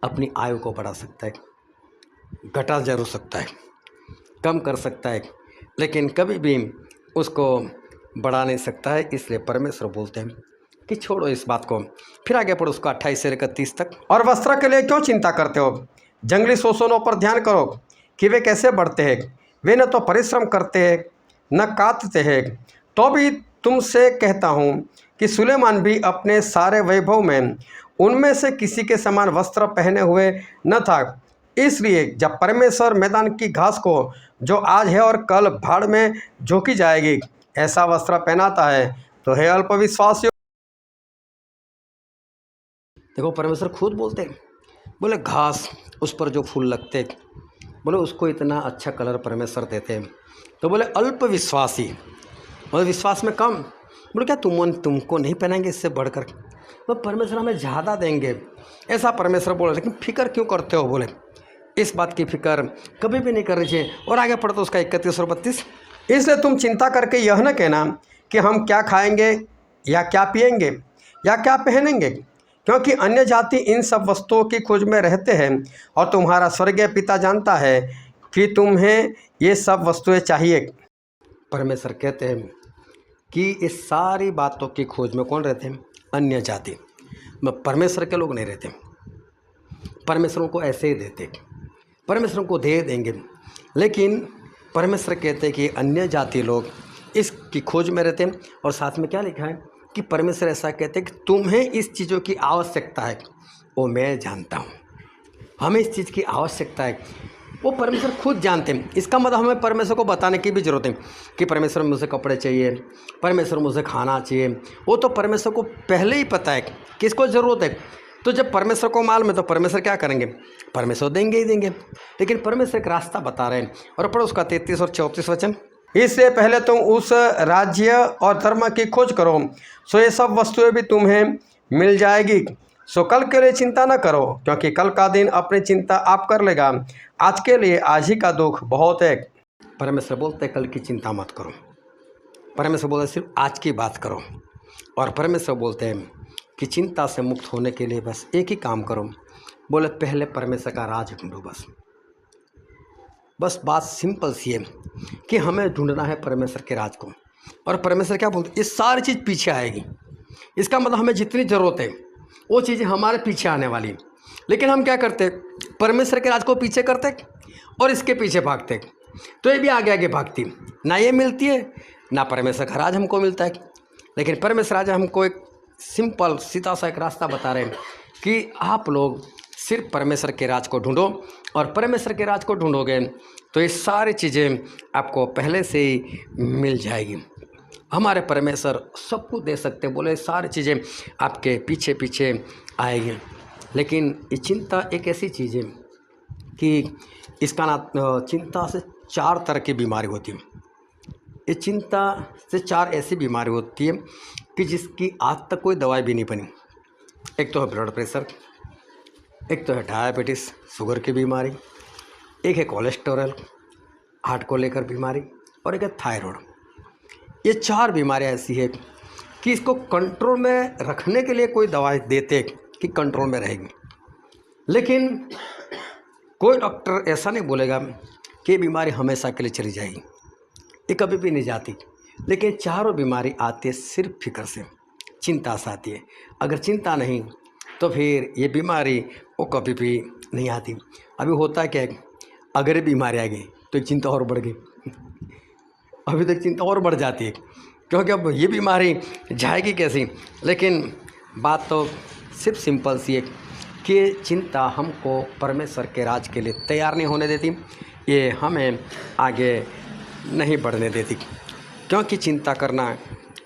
अपनी आयु को बढ़ा सकता है? घटा जरूर सकता है, कम कर सकता है, लेकिन कभी भी उसको बढ़ा नहीं सकता है। इसलिए परमेश्वर बोलते हैं कि छोड़ो इस बात को। फिर आगे पढ़ो उसका 28 से लेकर 30 तक, और वस्त्र के लिए क्यों चिंता करते हो? जंगली शोषणों पर ध्यान करो कि वे कैसे बढ़ते हैं, वे न तो परिश्रम करते हैं न काटते हैं। तो भी तुमसे कहता हूँ कि सुलेमान भी अपने सारे वैभव में उनमें से किसी के समान वस्त्र पहने हुए न था। इसलिए जब परमेश्वर मैदान की घास को जो आज है और कल भाड़ में झोंकी जाएगी ऐसा वस्त्र पहनाता है, तो हे अल्पविश्वासियों। देखो परमेश्वर खुद बोलते हैं बोले घास उस पर जो फूल लगते, बोले उसको इतना अच्छा कलर परमेश्वर देते। तो बोले अल्प विश्वासी, बोले विश्वास में कम। बोले क्या तुमको नहीं पहनाएंगे इससे बढ़कर? तो परमेश्वर हमें ज़्यादा देंगे, ऐसा परमेश्वर बोले। लेकिन फिक्र क्यों करते हो? बोले इस बात की फिक्र कभी भी नहीं करनी चाहिए। और आगे पढ़ो तो उसका 31 और 32, इसलिए तुम चिंता करके यह न कहना कि हम क्या खाएंगे या क्या पिएंगे या क्या पहनेंगे, क्योंकि अन्य जाति इन सब वस्तुओं की खोज में रहते हैं, और तुम्हारा स्वर्गीय पिता जानता है कि तुम्हें ये सब वस्तुएं चाहिए। परमेश्वर कहते हैं कि इस सारी बातों की खोज में कौन रहते हैं? अन्य जाति। परमेश्वर के लोग नहीं रहते। परमेश्वर को ऐसे ही देते, परमेश्वर को दे देंगे। लेकिन परमेश्वर कहते हैं कि अन्य जाति लोग इसकी खोज में रहते हैं। और साथ में क्या लिखा है कि परमेश्वर ऐसा कहते हैं कि तुम्हें इस चीज़ों की आवश्यकता है, वो मैं जानता हूँ। हमें इस चीज़ की आवश्यकता है, वो परमेश्वर खुद जानते हैं। इसका मतलब हमें परमेश्वर को बताने की भी ज़रूरत है कि परमेश्वर मुझे कपड़े चाहिए, परमेश्वर मुझे खाना चाहिए। वो तो परमेश्वर को पहले ही पता है कि इसको ज़रूरत है। तो जब परमेश्वर को मालूम है तो परमेश्वर क्या करेंगे? परमेश्वर देंगे ही देंगे। लेकिन परमेश्वर एक रास्ता बता रहे हैं। और पढ़ो उसका 33 और 34 वचन, इससे पहले तुम उस राज्य और धर्म की खोज करो, सो ये सब वस्तुएं भी तुम्हें मिल जाएगी। सो कल के लिए चिंता न करो, क्योंकि कल का दिन अपनी चिंता आप कर लेगा। आज के लिए आज ही का दुख बहुत है। परमेश्वर बोलते कल की चिंता मत करो, परमेश्वर बोलते सिर्फ आज की बात करो। और परमेश्वर बोलते हैं कि चिंता से मुक्त होने के लिए बस एक ही काम करो। बोले पहले परमेश्वर का राज ढूंढो। बस बात सिंपल सी है कि हमें ढूंढना है परमेश्वर के राज को। और परमेश्वर क्या बोलते? ये सारी चीज़ पीछे आएगी। इसका मतलब हमें जितनी ज़रूरत है वो चीज़ें हमारे पीछे आने वाली। लेकिन हम क्या करते? परमेश्वर के राज को पीछे करते और इसके पीछे भागते। तो ये भी आगे आगे भागती, ना ये मिलती है ना परमेश्वर का राज हमको मिलता है। लेकिन परमेश्वर राज हमको एक सिंपल सीधा सा एक रास्ता बता रहे हैं कि आप लोग सिर्फ परमेश्वर के राज को ढूंढो। और परमेश्वर के राज को ढूंढोगे तो ये सारी चीज़ें आपको पहले से ही मिल जाएगी। हमारे परमेश्वर सब कुछ दे सकते, बोले सारी चीज़ें आपके पीछे पीछे आएगी। लेकिन ये चिंता एक ऐसी चीज़ है कि इसका ना चिंता से 4 तरह की बीमारी होती है। ये चिंता से 4 ऐसी बीमारी होती है कि जिसकी आज तक कोई दवाई भी नहीं बनी। एक तो है ब्लड प्रेशर, एक तो है डायबिटीज़ शुगर की बीमारी, एक है कोलेस्टेरॉल हार्ट को लेकर बीमारी, और एक है थायराइड। ये 4 बीमारियां ऐसी है कि इसको कंट्रोल में रखने के लिए कोई दवाई देते कि कंट्रोल में रहेगी। लेकिन कोई डॉक्टर ऐसा नहीं बोलेगा कि ये बीमारी हमेशा के लिए चली जाएगी, ये कभी भी नहीं जाती। लेकिन चारों बीमारी आती है सिर्फ फिक्र से, चिंता से आती है। अगर चिंता नहीं तो फिर ये बीमारी वो कभी भी नहीं आती। अभी होता क्या है, अगर ये बीमारी आ गई तो एक चिंता और बढ़ गई, अभी तक चिंता और बढ़ जाती है, क्योंकि अब ये बीमारी जाएगी कैसी। लेकिन बात तो सिर्फ सिंपल सी है कि चिंता हमको परमेश्वर के राज के लिए तैयार नहीं होने देती, ये हमें आगे नहीं बढ़ने देती। क्योंकि चिंता करना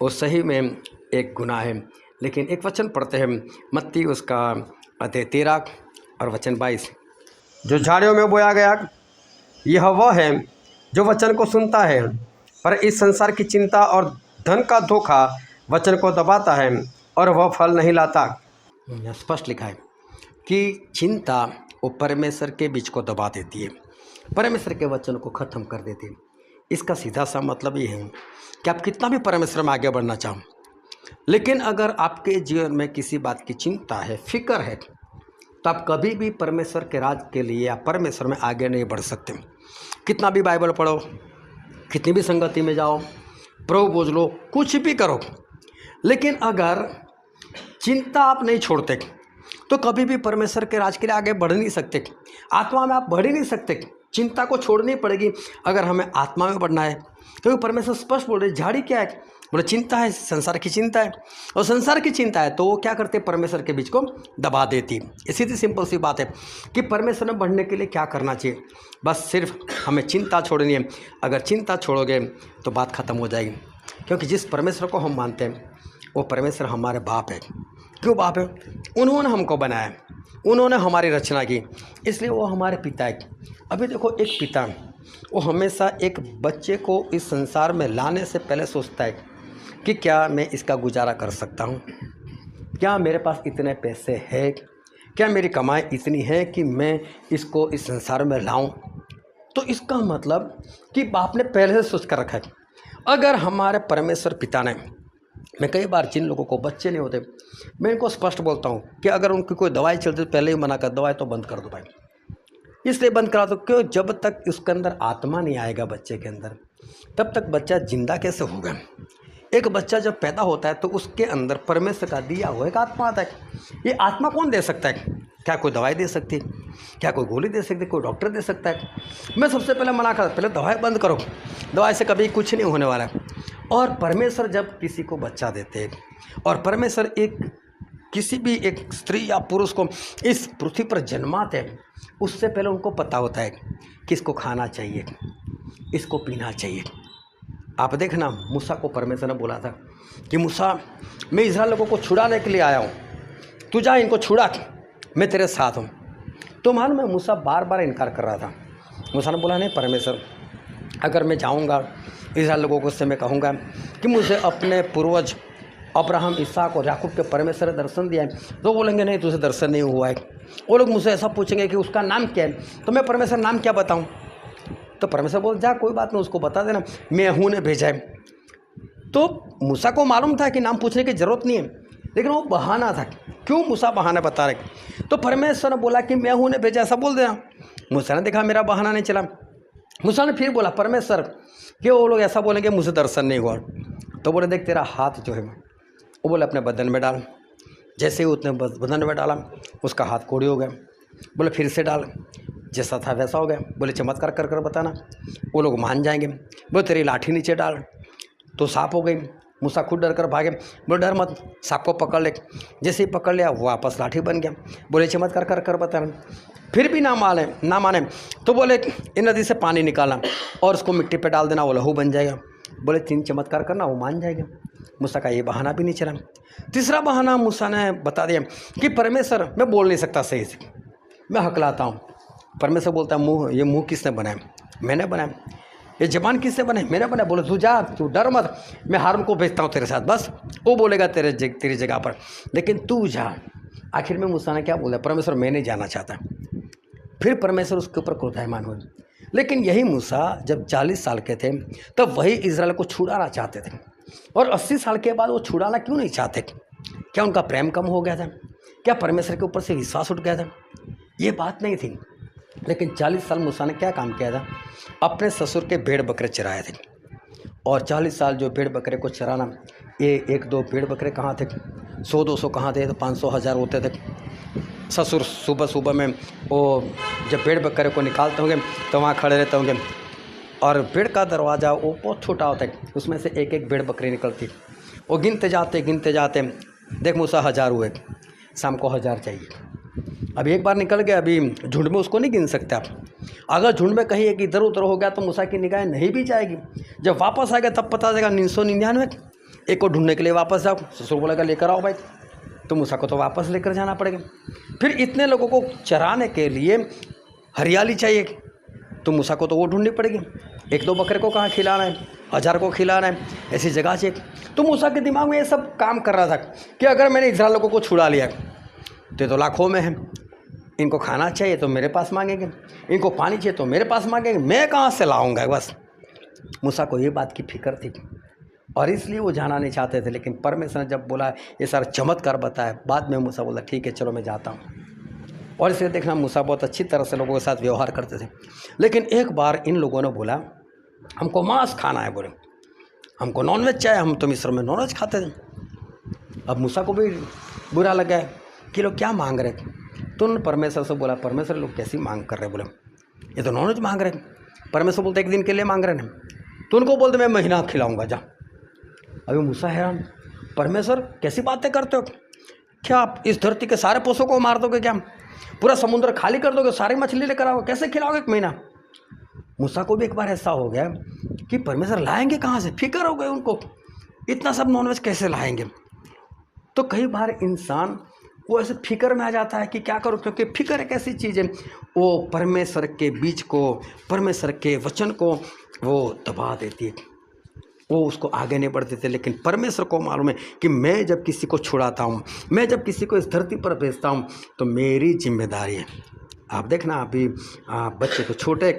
वो सही में एक गुनाह है। लेकिन एक वचन पढ़ते हैं मत्ती उसका अध्याय 13 और वचन 22, जो झाड़ियों में बोया गया यह वह है जो वचन को सुनता है, पर इस संसार की चिंता और धन का धोखा वचन को दबाता है और वह फल नहीं लाता। स्पष्ट लिखा है कि चिंता वो परमेश्वर के बीच को दबा देती है, परमेश्वर के वचन को ख़त्म कर देती है। इसका सीधा सा मतलब ये है कि आप कितना भी परमेश्वर में आगे बढ़ना चाहो, लेकिन अगर आपके जीवन में किसी बात की चिंता है, फिक्र है, तो आप कभी भी परमेश्वर के राज के लिए या परमेश्वर में आगे नहीं बढ़ सकते। कितना भी बाइबल पढ़ो, कितनी भी संगति में जाओ, प्रभु बोझ लो, कुछ भी करो, लेकिन अगर चिंता आप नहीं छोड़ते तो कभी भी परमेश्वर के राज के लिए आगे बढ़ नहीं सकते। आत्मा में आप बढ़ ही नहीं सकते, चिंता को छोड़नी पड़ेगी अगर हमें आत्मा में बढ़ना है। क्योंकि परमेश्वर स्पष्ट बोल रहे, झाड़ी क्या है? बोले चिंता है, संसार की चिंता है। और संसार की चिंता है तो वो क्या करते हैं? परमेश्वर के बीच को दबा देती है। इसी सी सिंपल सी बात है कि परमेश्वर में बढ़ने के लिए क्या करना चाहिए? बस सिर्फ हमें चिंता छोड़नी है। अगर चिंता छोड़ोगे तो बात खत्म हो जाएगी। क्योंकि जिस परमेश्वर को हम मानते हैं वो परमेश्वर हमारे बाप है। क्यों बाप है? उन्होंने हमको बनाया, उन्होंने हमारी रचना की, इसलिए वो हमारे पिता है। अभी देखो, एक पिता वो हमेशा एक बच्चे को इस संसार में लाने से पहले सोचता है कि क्या मैं इसका गुजारा कर सकता हूँ, क्या मेरे पास इतने पैसे हैं, क्या मेरी कमाई इतनी है कि मैं इसको इस संसार में लाऊं। तो इसका मतलब कि बाप ने पहले से सोच कर रखा है। अगर हमारे परमेश्वर पिता ने, मैं कई बार जिन लोगों को बच्चे नहीं होते, मैं इनको स्पष्ट बोलता हूँ कि अगर उनकी कोई दवाई चलती तो पहले ही मना कर, दवाई तो बंद कर दो भाई। इसलिए बंद करा दो क्यों, जब तक उसके अंदर आत्मा नहीं आएगा बच्चे के अंदर, तब तक बच्चा जिंदा कैसे होगा। एक बच्चा जब पैदा होता है तो उसके अंदर परमेश्वर का दिया हुआ एक आत्मा आता है। ये आत्मा कौन दे सकता है? क्या कोई दवाई दे सकती है? क्या कोई गोली दे सकती है? कोई डॉक्टर दे सकता है? मैं सबसे पहले मना कर, पहले दवाई बंद करो, दवाई से कभी कुछ नहीं होने वाला है। और परमेश्वर जब किसी को बच्चा देते हैं, और परमेश्वर एक किसी भी एक स्त्री या पुरुष को इस पृथ्वी पर जन्माते हैं, उससे पहले उनको पता होता है कि इसको खाना चाहिए, इसको पीना चाहिए। आप देखना, मूसा को परमेश्वर ने बोला था कि मूसा, मैं इस्राएल लोगों को छुड़ाने के लिए आया हूँ, तू जा इनको छुड़ा, मैं तेरे साथ हूँ। तो मालूम है, मूसा बार बार इनकार कर रहा था। मूसा ने बोला, नहीं परमेश्वर, अगर मैं जाऊँगा इस्राएल लोगों को, उससे मैं कहूँगा कि मुझे अपने पूर्वज अब्राहम, इसहाक और याकूब के परमेश्वर ने दर्शन दिया है, तो बोलेंगे नहीं तुझे दर्शन नहीं हुआ है। वो लोग मुझसे ऐसा पूछेंगे कि उसका नाम क्या है, तो मैं परमेश्वर नाम क्या बताऊँ। तो परमेश्वर बोल, जा कोई बात नहीं, उसको बता देना मैं हूँ ने भेजा है। तो मूसा को मालूम था कि नाम पूछने की ज़रूरत नहीं है, लेकिन वो बहाना था। क्यों मूसा बहाना बता रहे? तो परमेश्वर ने बोला कि मैं हूँ ने भेजा, ऐसा बोल देना। मूसा ने देखा मेरा बहाना नहीं चला, मूसा ने फिर बोला, परमेश्वर कि वो लोग ऐसा बोलेंगे मुझे दर्शन नहीं हुआ। तो बोले, देख तेरा हाथ जो है, वो बोले अपने बदन में डाल। जैसे ही उसने बदन में डाला, उसका हाथ कोड़ी हो गया। बोले फिर से डाल, जैसा था वैसा हो गया। बोले चमत्कार कर कर बताना, वो लोग मान जाएंगे। बोले तेरी लाठी नीचे डाल, तो सांप हो गई। मूसा खुद डर कर भागे। बोले डर मत, सांप को पकड़ ले। जैसे ही पकड़ लिया, वो वापस लाठी बन गया। बोले चमत्कार कर कर बताना, फिर भी ना माने। तो बोले इन नदी से पानी निकालना और उसको मिट्टी पे डाल देना, वो लहू बन जाएगा। बोले 3 चमत्कार करना, वो मान जाएगा। मूसा का ये बहाना भी नहीं चला। तीसरा बहाना मूसा ने बता दिया कि परमेश्वर, मैं बोल नहीं सकता सही से, मैं हकलाता हूँ। परमेश्वर बोलता है, ये मुँह किसने बनाया? मैंने बनाया। ये जबान किसने बनाई? मैंने बनाया। बोले तू जा, तू डर मत, मैं हारून को भेजता हूँ तेरे साथ, बस वो बोलेगा तेरी जगह पर, लेकिन तू जा। आखिर में मूसा ने क्या बोला? परमेश्वर मैं नहीं जाना चाहता। फिर परमेश्वर उसके ऊपर क्रोधायमान हुए। लेकिन यही मूसा जब 40 साल के थे, तब वही इजराइल को छुड़ाना चाहते थे। और 80 साल के बाद वो छुड़ाना क्यों नहीं चाहते? क्या उनका प्रेम कम हो गया था? क्या परमेश्वर के ऊपर से विश्वास उठ गया था? ये बात नहीं थी। लेकिन 40 साल मूसा ने क्या काम किया था? अपने ससुर के भेड़ बकरे चराए थे। और 40 साल जो भेड़ बकरे को चराना, ये 1-2 भेड़ बकरे कहाँ थे? 100-200 कहाँ थे? तो 500-1000 होते थे। ससुर सुबह में वो जब भेड़ बकरे को निकालते होंगे तो वहाँ खड़े रहते होंगे, और भेड़ का दरवाज़ा वो बहुत छोटा होता है, उसमें से एक एक भेड़ बकरी निकलती। वो गिनते जाते देख मूसा 1000 हुए, शाम को 1000 चाहिए। अब एक बार निकल गया, अभी झुंड में उसको नहीं गिन सकते आप। अगर झुंड में कहीं एक इधर उधर हो गया तो मूसा की निगाहें नहीं भी जाएगी। जब वापस आएगा तब पता चलेगा 999, एक को ढूंढने के लिए वापस जाओ। ससुर बोलेगा लेकर आओ भाई, तो मूसा को तो वापस लेकर जाना पड़ेगा। फिर इतने लोगों को चराने के लिए हरियाली चाहिए, तो मूसा को तो वो ढूंढनी पड़ेगी। 1-2 बकरे को कहाँ खिलाना है, 1000 को खिलाना है, ऐसी जगह चाहिए। तो मूसा के दिमाग में ये सब काम कर रहा था कि अगर मैंने इस्राएल लोगों को छुड़ा लिया तो लाखों में है, इनको खाना चाहिए तो मेरे पास मांगेंगे, इनको पानी चाहिए तो मेरे पास मांगेंगे, मैं कहाँ से लाऊंगा। बस मूसा को ये बात की फिक्र थी, और इसलिए वो जाना नहीं चाहते थे। लेकिन परमेश्वर ने जब बोला, ये सारा चमत्कार बताया, बाद में मूसा बोला ठीक है चलो मैं जाता हूँ। और इसलिए देखना, मूसा बहुत अच्छी तरह से लोगों के साथ व्यवहार करते थे। लेकिन एक बार इन लोगों ने बोला हमको मांस खाना है, बोले हमको नॉनवेज चाहिए, हम तो मिस्र में नॉनवेज खाते थे। अब मूसा को भी बुरा लगा कि लोग क्या मांग रहे थे। तो उन्होंने परमेश्वर से बोला, परमेश्वर लोग कैसी मांग कर रहे हैं? बोले ये तो नॉनवेज मांग रहे हैं। परमेश्वर बोलते 1 दिन के लिए मांग रहे हैं, तो उनको बोलते मैं महीना खिलाऊंगा, जा। अभी मूसा हैरान, परमेश्वर कैसी बातें करते हो? क्या आप इस धरती के सारे पशुओं को मार दोगे? क्या पूरा समुद्र खाली कर दोगे? सारी मछली लेकर आओगे? कैसे खिलाओगे 1 महीना? मूसा को भी एक बार ऐसा हो गया कि परमेश्वर लाएंगे कहाँ से, फिक्र हो गई उनको, इतना सब नॉनवेज कैसे लाएंगे। तो कई बार इंसान वो ऐसे फिक्र में आ जाता है कि क्या करूं, क्योंकि फिक्र एक ऐसी चीज़ है, वो परमेश्वर के बीज को, परमेश्वर के वचन को वो दबा देती है, वो उसको आगे नहीं बढ़ देते। लेकिन परमेश्वर को मालूम है कि मैं जब किसी को छुड़ाता हूँ, मैं जब किसी को इस धरती पर भेजता हूँ, तो मेरी जिम्मेदारी है। आप देखना अभी बच्चे तो छोटे,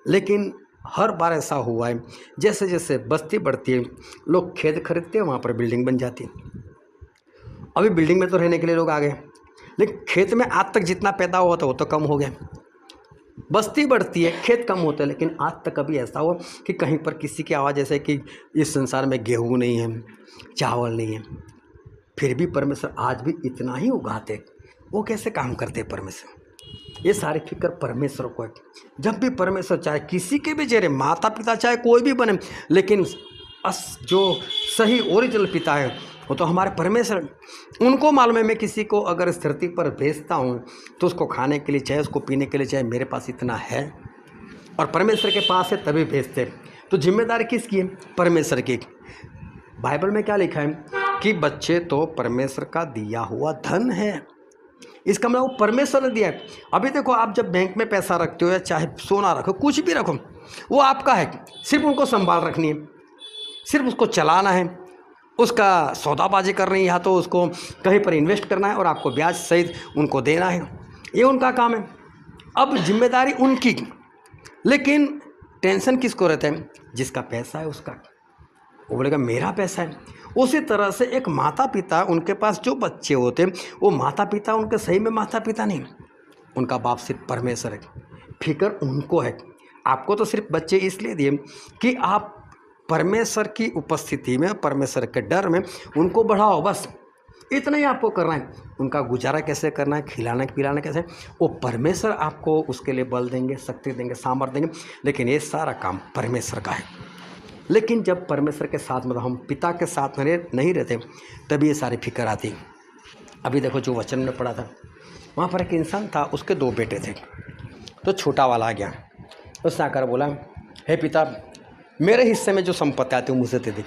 लेकिन हर बार ऐसा हुआ है, जैसे जैसे बस्ती बढ़ती है, लोग खेत खरीदते हैं, वहाँ पर बिल्डिंग बन जाती है। अभी बिल्डिंग में तो रहने के लिए लोग आ गए, लेकिन खेत में आज तक जितना पैदा हुआ था वो तो कम हो गया। बस्ती बढ़ती है, खेत कम होता है, लेकिन आज तक कभी ऐसा हुआ कि कहीं पर किसी की आवाज़ जैसे कि इस संसार में गेहूँ नहीं है, चावल नहीं है, फिर भी परमेश्वर आज भी इतना ही उगाते। वो कैसे काम करते परमेश्वर? ये सारी फिक्र परमेश्वर को है। जब भी परमेश्वर चाहे किसी के भी जरिए, माता पिता चाहे कोई भी बने, लेकिन जो सही ओरिजिनल पिता है वो तो हमारे परमेश्वर। उनको मालूम है मैं किसी को अगर इस धरती पर भेजता हूँ तो उसको खाने के लिए चाहे, उसको पीने के लिए चाहे, मेरे पास इतना है और परमेश्वर के पास है, तभी भेजते। तो जिम्मेदारी किसकी है? परमेश्वर की। बाइबल में क्या लिखा है कि बच्चे तो परमेश्वर का दिया हुआ धन है। इसका मतलब वो परमेश्वर ने दिया है। अभी देखो, आप जब बैंक में पैसा रखते हो या चाहे सोना रखो, कुछ भी रखो, वो आपका है, सिर्फ उनको संभाल रखनी है, सिर्फ उसको चलाना है, उसका सौदाबाजी करनी है, या तो उसको कहीं पर इन्वेस्ट करना है और आपको ब्याज सहित उनको देना है, ये उनका काम है। अब जिम्मेदारी उनकी, लेकिन टेंशन किसको रहता है? जिसका पैसा है उसका। वो बोलेगा मेरा पैसा है। उसी तरह से एक माता पिता, उनके पास जो बच्चे होते हैं वो माता पिता उनके सही में माता पिता नहीं, उनका बाप सिर्फ परमेश्वर है। फिक्र उनको है। आपको तो सिर्फ बच्चे इसलिए दिए कि आप परमेश्वर की उपस्थिति में, परमेश्वर के डर में उनको बढ़ाओ, बस इतना ही आपको करना है। उनका गुजारा कैसे करना है, खिलाना पिलाना कैसे, वो परमेश्वर आपको उसके लिए बल देंगे, शक्ति देंगे, सामर्थ्य देंगे, लेकिन ये सारा काम परमेश्वर का है। लेकिन जब परमेश्वर के साथ, मतलब हम पिता के साथ में नहीं रहते, तभी ये सारी फिक्र आती। अभी देखो जो वचन में पढ़ा था, वहाँ पर एक इंसान था, उसके 2 बेटे थे। तो छोटा वाला आ गया, उसने आकर बोला, हे पिता, मेरे हिस्से में जो संपत्ति आती है वो मुझे दे दी।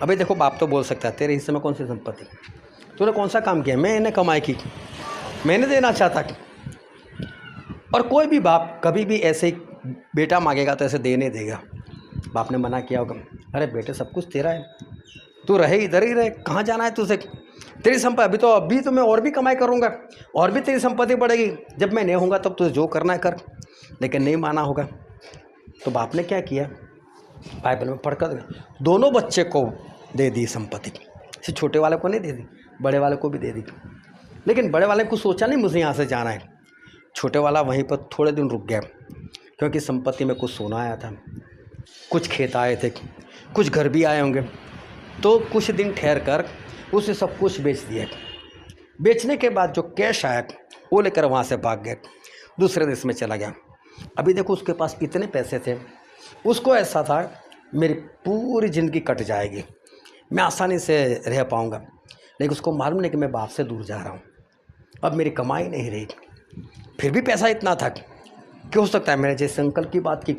अभी देखो बाप तो बोल सकता है तेरे हिस्से में कौन सी संपत्ति, तूने कौन सा काम किया, मैंने कमाई की, मैंने देना चाहता। और कोई भी बाप कभी भी ऐसे बेटा मांगेगा तो ऐसे दे नहीं देगा। बाप ने मना किया होगा, अरे बेटे सब कुछ तेरा है, तू रहे इधर ही रहे, कहाँ जाना है तुझे, तेरी संपत्ति अभी तो मैं और भी कमाई करूँगा और भी तेरी संपत्ति बढ़ेगी, जब मैं नहीं होऊंगा तब तुझे जो करना है कर। लेकिन नहीं माना होगा। तो बाप ने क्या किया, बाइबल में पढ़कर दोनों बच्चे को दे दी संपत्ति। सिर्फ छोटे वाले को नहीं दे दी, बड़े वाले को भी दे दी। लेकिन बड़े वाले को सोचा नहीं मुझे यहाँ से जाना है। छोटे वाला वहीं पर थोड़े दिन रुक गया, क्योंकि संपत्ति में कुछ सोना आया था, कुछ खेत आए थे, कुछ घर भी आए होंगे। तो कुछ दिन ठहर कर उसे सब कुछ बेच दिया। बेचने के बाद जो कैश आया वो लेकर वहाँ से भाग गया, दूसरे देश में चला गया। अभी देखो उसके पास इतने पैसे थे, उसको ऐसा था मेरी पूरी ज़िंदगी कट जाएगी, मैं आसानी से रह पाऊँगा। लेकिन उसको मालूम नहीं कि मैं बाप से दूर जा रहा हूँ, अब मेरी कमाई नहीं रही। फिर भी पैसा इतना था कि हो सकता है मेरे जैसे अंकल की बात की,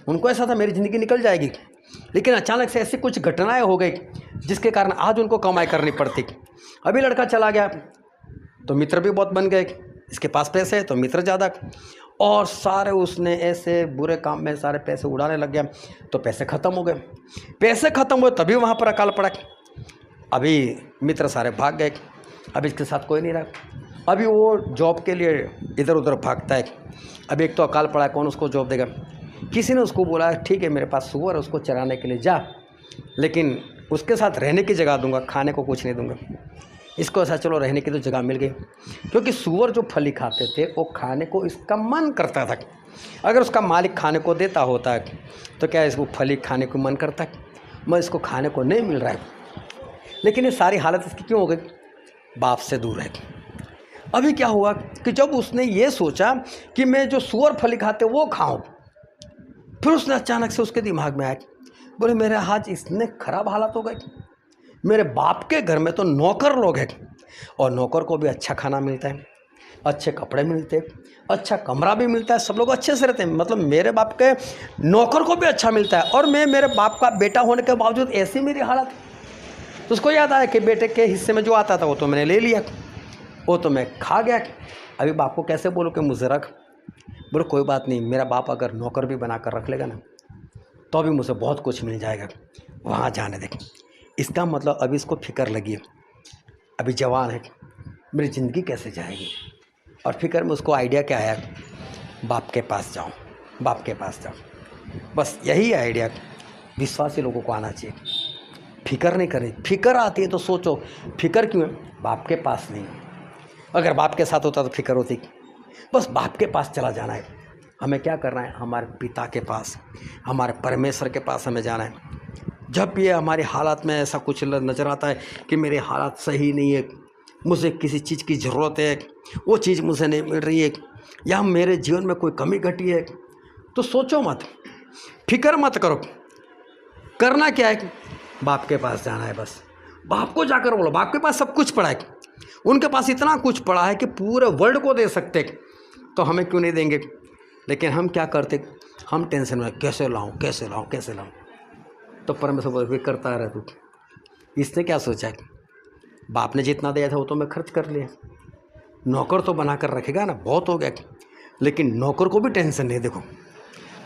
उनको ऐसा था मेरी ज़िंदगी निकल जाएगी। लेकिन अचानक से ऐसी कुछ घटनाएं हो गई जिसके कारण आज उनको कमाई करनी पड़ती। अभी लड़का चला गया तो मित्र भी बहुत बन गए, इसके पास पैसे है तो मित्र ज़्यादा, और सारे उसने ऐसे बुरे काम में सारे पैसे उड़ाने लग गया, तो पैसे ख़त्म हो गए। पैसे ख़त्म हुए तभी वहाँ पर अकाल पड़ा। अभी मित्र सारे भाग गए, अब इसके साथ कोई नहीं रहा। अभी वो जॉब के लिए इधर उधर भागता है। अभी एक तो अकाल पड़ा, कौन उसको जॉब देगा। किसी ने उसको बोला ठीक है मेरे पास सूअर है, उसको चराने के लिए जा, लेकिन उसके साथ रहने की जगह दूंगा, खाने को कुछ नहीं दूंगा। इसको ऐसा चलो रहने की तो जगह मिल गई, क्योंकि सूअर जो फली खाते थे वो खाने को इसका मन करता था। अगर उसका मालिक खाने को देता होता है तो क्या इसको फली खाने को मन करता है, मैं इसको खाने को नहीं मिल रहा है। लेकिन ये सारी हालत इसकी क्यों हो गई, बाप से दूर है। अभी क्या हुआ कि जब उसने ये सोचा कि मैं जो सूअर फली खाते वो खाऊं, फिर उसने अचानक से उसके दिमाग में आया, बोले मेरे आज इतने खराब हालत हो गए, मेरे बाप के घर में तो नौकर लोग हैं और नौकर को भी अच्छा खाना मिलता है, अच्छे कपड़े मिलते हैं, अच्छा कमरा भी मिलता है, सब लोग अच्छे से रहते हैं, मतलब मेरे बाप के नौकर को भी अच्छा मिलता है, और मैं मेरे बाप का बेटा होने के बावजूद ऐसी मेरी हालत। तो उसको याद आया कि बेटे के हिस्से में जो आता था वो तो मैंने ले लिया, वो तो मैं खा गया, अभी बाप को कैसे बोलूँ कि मुझे रख। बोलो कोई बात नहीं, मेरा बाप अगर नौकर भी बना कर रख लेगा ना तो भी मुझे बहुत कुछ मिल जाएगा, वहाँ जाने दे। इसका मतलब अभी इसको फिक्र लगी है, अभी जवान है, मेरी ज़िंदगी कैसे जाएगी। और फिक्र में उसको आइडिया क्या आया, बाप के पास जाऊँ, बाप के पास जाऊँ। बस यही आइडिया विश्वासी लोगों को आना चाहिए। फिक्र नहीं करनी, फिक्र आती है तो सोचो फिक्र क्यों है, बाप के पास नहीं है। अगर बाप के साथ होता तो फिक्र होती। बस बाप के पास चला जाना है। हमें क्या करना है, हमारे पिता के पास, हमारे परमेश्वर के पास हमें जाना है। जब भी हमारी हालात में ऐसा कुछ नज़र आता है कि मेरे हालात सही नहीं है, मुझे किसी चीज़ की ज़रूरत है, वो चीज़ मुझे नहीं मिल रही है, या मेरे जीवन में कोई कमी घटी है, तो सोचो मत, फिक्र मत करो। करना क्या है, बाप के पास जाना है। बस बाप को जाकर बोलो, बाप के पास सब कुछ पड़ा है, उनके पास इतना कुछ पड़ा है कि पूरे वर्ल्ड को दे सकते, तो हमें क्यों नहीं देंगे। लेकिन हम क्या करते, हम टेंशन में कैसे लाऊं कैसे लाऊं कैसे लाऊं। तो परमेश्वर बोले करता रहे तू, इसने क्या सोचा है, बाप ने जितना दिया था वो तो मैं खर्च कर लिया, नौकर तो बना कर रखेगा ना, बहुत हो गया। लेकिन नौकर को भी टेंशन नहीं, देखो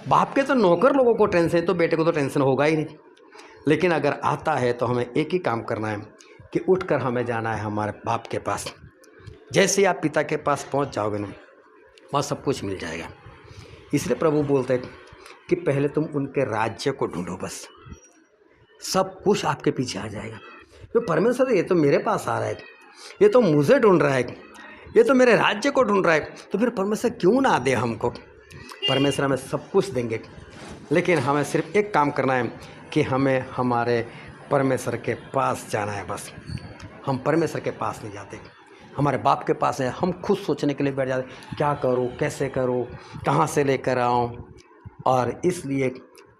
बाप के तो नौकर लोगों को टेंशन है, तो बेटे को तो टेंशन होगा ही नहीं। लेकिन अगर आता है तो हमें एक ही काम करना है कि उठकर हमें जाना है हमारे बाप के पास। जैसे आप पिता के पास पहुंच जाओगे ना, वहाँ सब कुछ मिल जाएगा। इसलिए प्रभु बोलते हैं कि पहले तुम उनके राज्य को ढूंढो, बस सब कुछ आपके पीछे आ जाएगा। तो परमेश्वर ये तो मेरे पास आ रहा है, ये तो मुझे ढूंढ रहा है, ये तो मेरे राज्य को ढूंढ रहा है, तो फिर परमेश्वर क्यों ना दे हमको। परमेश्वर हमें सब कुछ देंगे, लेकिन हमें सिर्फ एक काम करना है कि हमें हमारे परमेश्वर के पास जाना है। बस हम परमेश्वर के पास नहीं जाते, हमारे बाप के पास है। हम खुद सोचने के लिए बैठ जाते, क्या करूँ कैसे करूँ, कहाँ से लेकर आऊँ। और इसलिए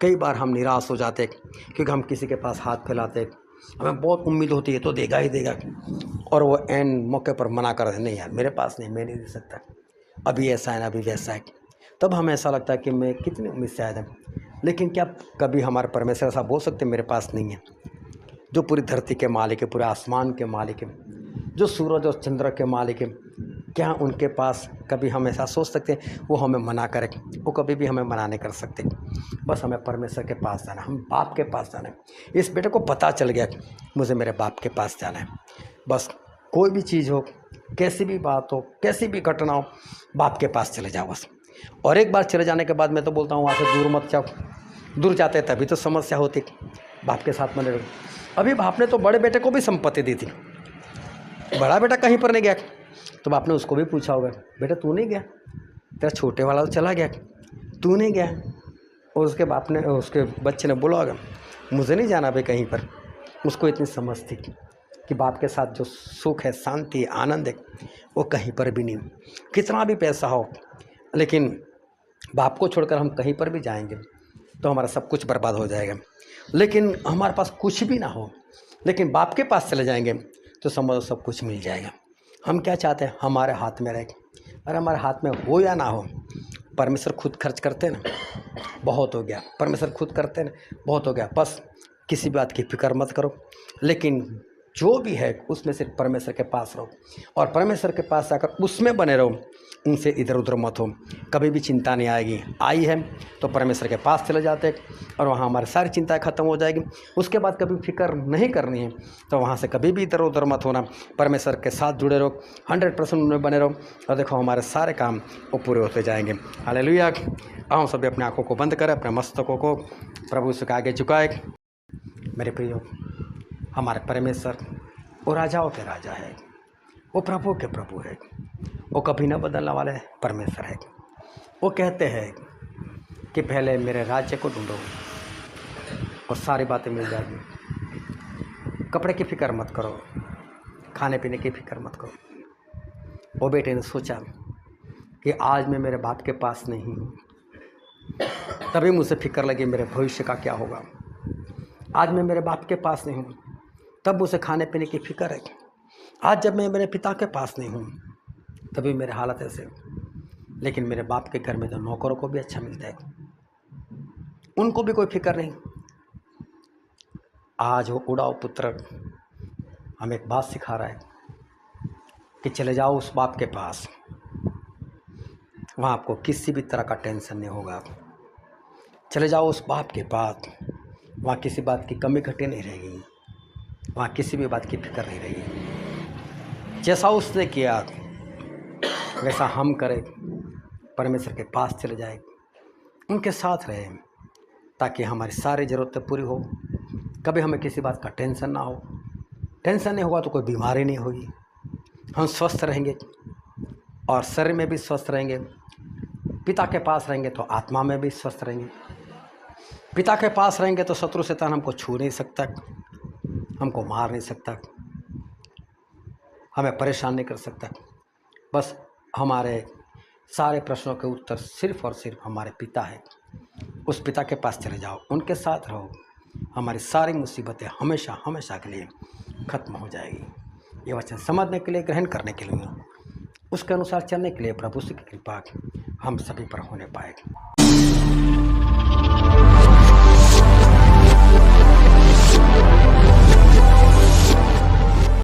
कई बार हम निराश हो जाते, क्योंकि हम किसी के पास हाथ फैलाते, हमें बहुत उम्मीद होती है तो देगा ही देगा, और वो एन मौके पर मना कर दे, नहीं यार मेरे पास नहीं, मैं नहीं दे सकता, अभी ऐसा है ना अभी वैसा है। तब हमें ऐसा लगता है कि मैं कितनी उम्मीद से आया था। लेकिन क्या कभी हमारे परमेश्वर ऐसा बोल सकते मेरे पास नहीं है, जो पूरी धरती के मालिक है, पूरे आसमान के मालिक है, जो सूरज और चंद्र के मालिक है, क्या उनके पास कभी हम ऐसा सोच सकते हैं वो हमें मना करें। वो कभी भी हमें मना नहीं कर सकते। बस हमें परमेश्वर के पास जाना है, हम बाप के पास जाना है। इस बेटे को पता चल गया कि मुझे मेरे बाप के पास जाना है। बस कोई भी चीज़ हो, कैसी भी बात हो, कैसी भी घटना हो, बाप के पास चले जाओ बस। और एक बार चले जाने के बाद मैं तो बोलता हूँ वहाँ से दूर मत जाओ, दूर जाते तभी तो समस्या होती, बाप के साथ बने रहो। अभी बाप ने तो बड़े बेटे को भी संपत्ति दी थी, बड़ा बेटा कहीं पर नहीं गया, तो बाप ने उसको भी पूछा होगा, बेटा तू नहीं गया, तेरा छोटे वाला तो चला गया, तू नहीं गया। और उसके बाप ने, उसके बच्चे ने बोला होगा, मुझे नहीं जाना भाई कहीं पर। उसको इतनी समझ थी कि बाप के साथ जो सुख है, शांति है, आनंद है, वो कहीं पर भी नहीं। कितना भी पैसा हो, लेकिन बाप को छोड़कर हम कहीं पर भी जाएंगे तो हमारा सब कुछ बर्बाद हो जाएगा। लेकिन हमारे पास कुछ भी ना हो, लेकिन बाप के पास चले जाएंगे तो समझो सब कुछ मिल जाएगा। हम क्या चाहते हैं, हमारे हाथ में रहे, और हमारे हाथ में हो या ना हो, परमेश्वर खुद खर्च करते ना, बहुत हो गया। परमेश्वर खुद करते ना, बहुत हो गया। बस किसी बात की फिक्र मत करो, लेकिन जो भी है उसमें से परमेश्वर के पास रहो, और परमेश्वर के पास जाकर उसमें बने रहो, उनसे इधर उधर मत हो। कभी भी चिंता नहीं आएगी, आई है तो परमेश्वर के पास चले जाते और वहाँ हमारी सारी चिंताएं खत्म हो जाएगी। उसके बाद कभी फिक्र नहीं करनी है तो वहाँ से कभी भी इधर उधर मत होना, परमेश्वर के साथ जुड़े रहो, 100% उनमें बने रहो, और देखो हमारे सारे काम वो पूरे होते जाएंगे। हालेलुया। आओ सभी अपने आँखों को बंद करें, अपने मस्तकों को प्रभु से आगे झुकाए। मेरे प्रियो, हमारे परमेश्वर वो राजाओं के राजा है, वो प्रभु के प्रभु है, वो कभी न बदलने वाले परमेश्वर है। वो कहते हैं कि पहले मेरे राज्य को ढूंढो और सारी बातें मिल जाएगी। कपड़े की फिक्र मत करो, खाने पीने की फिक्र मत करो। वो बेटे ने सोचा कि आज मैं मेरे बाप के पास नहीं हूँ, तभी मुझे फिक्र लगी मेरे भविष्य का क्या होगा। आज मैं मेरे बाप के पास नहीं हूँ, तब मुझे खाने पीने की फिक्र है। आज जब मैं मेरे पिता के पास नहीं हूँ, तभी मेरे हालत ऐसे। लेकिन मेरे बाप के घर में तो नौकरों को भी अच्छा मिलता है, उनको भी कोई फिक्र नहीं। आज वो उड़ाऊ पुत्र हमें एक बात सिखा रहा है, कि चले जाओ उस बाप के पास, वहाँ आपको किसी भी तरह का टेंशन नहीं होगा। चले जाओ उस बाप के पास, वहाँ किसी बात की कमी घटी नहीं रहेगी, वहाँ किसी भी बात की फिक्र नहीं रहेगी। जैसा उसने किया वैसा हम करें, परमेश्वर के पास चले जाए, उनके साथ रहें, ताकि हमारी सारी ज़रूरतें पूरी हो। कभी हमें किसी बात का टेंशन ना हो। टेंशन नहीं होगा तो कोई बीमारी नहीं होगी, हम स्वस्थ रहेंगे और शरीर में भी स्वस्थ रहेंगे। पिता के पास रहेंगे तो आत्मा में भी स्वस्थ रहेंगे। पिता के पास रहेंगे तो शत्रु शैतान हमको छू नहीं सकता, हमको मार नहीं सकता, हमें परेशान नहीं कर सकता। बस हमारे सारे प्रश्नों के उत्तर सिर्फ और सिर्फ हमारे पिता है। उस पिता के पास चले जाओ, उनके साथ रहो, हमारी सारी मुसीबतें हमेशा हमेशा के लिए खत्म हो जाएगी। ये वचन समझने के लिए, ग्रहण करने के लिए, उसके अनुसार चलने के लिए प्रभु की कृपा हम सभी पर होने पाएगी।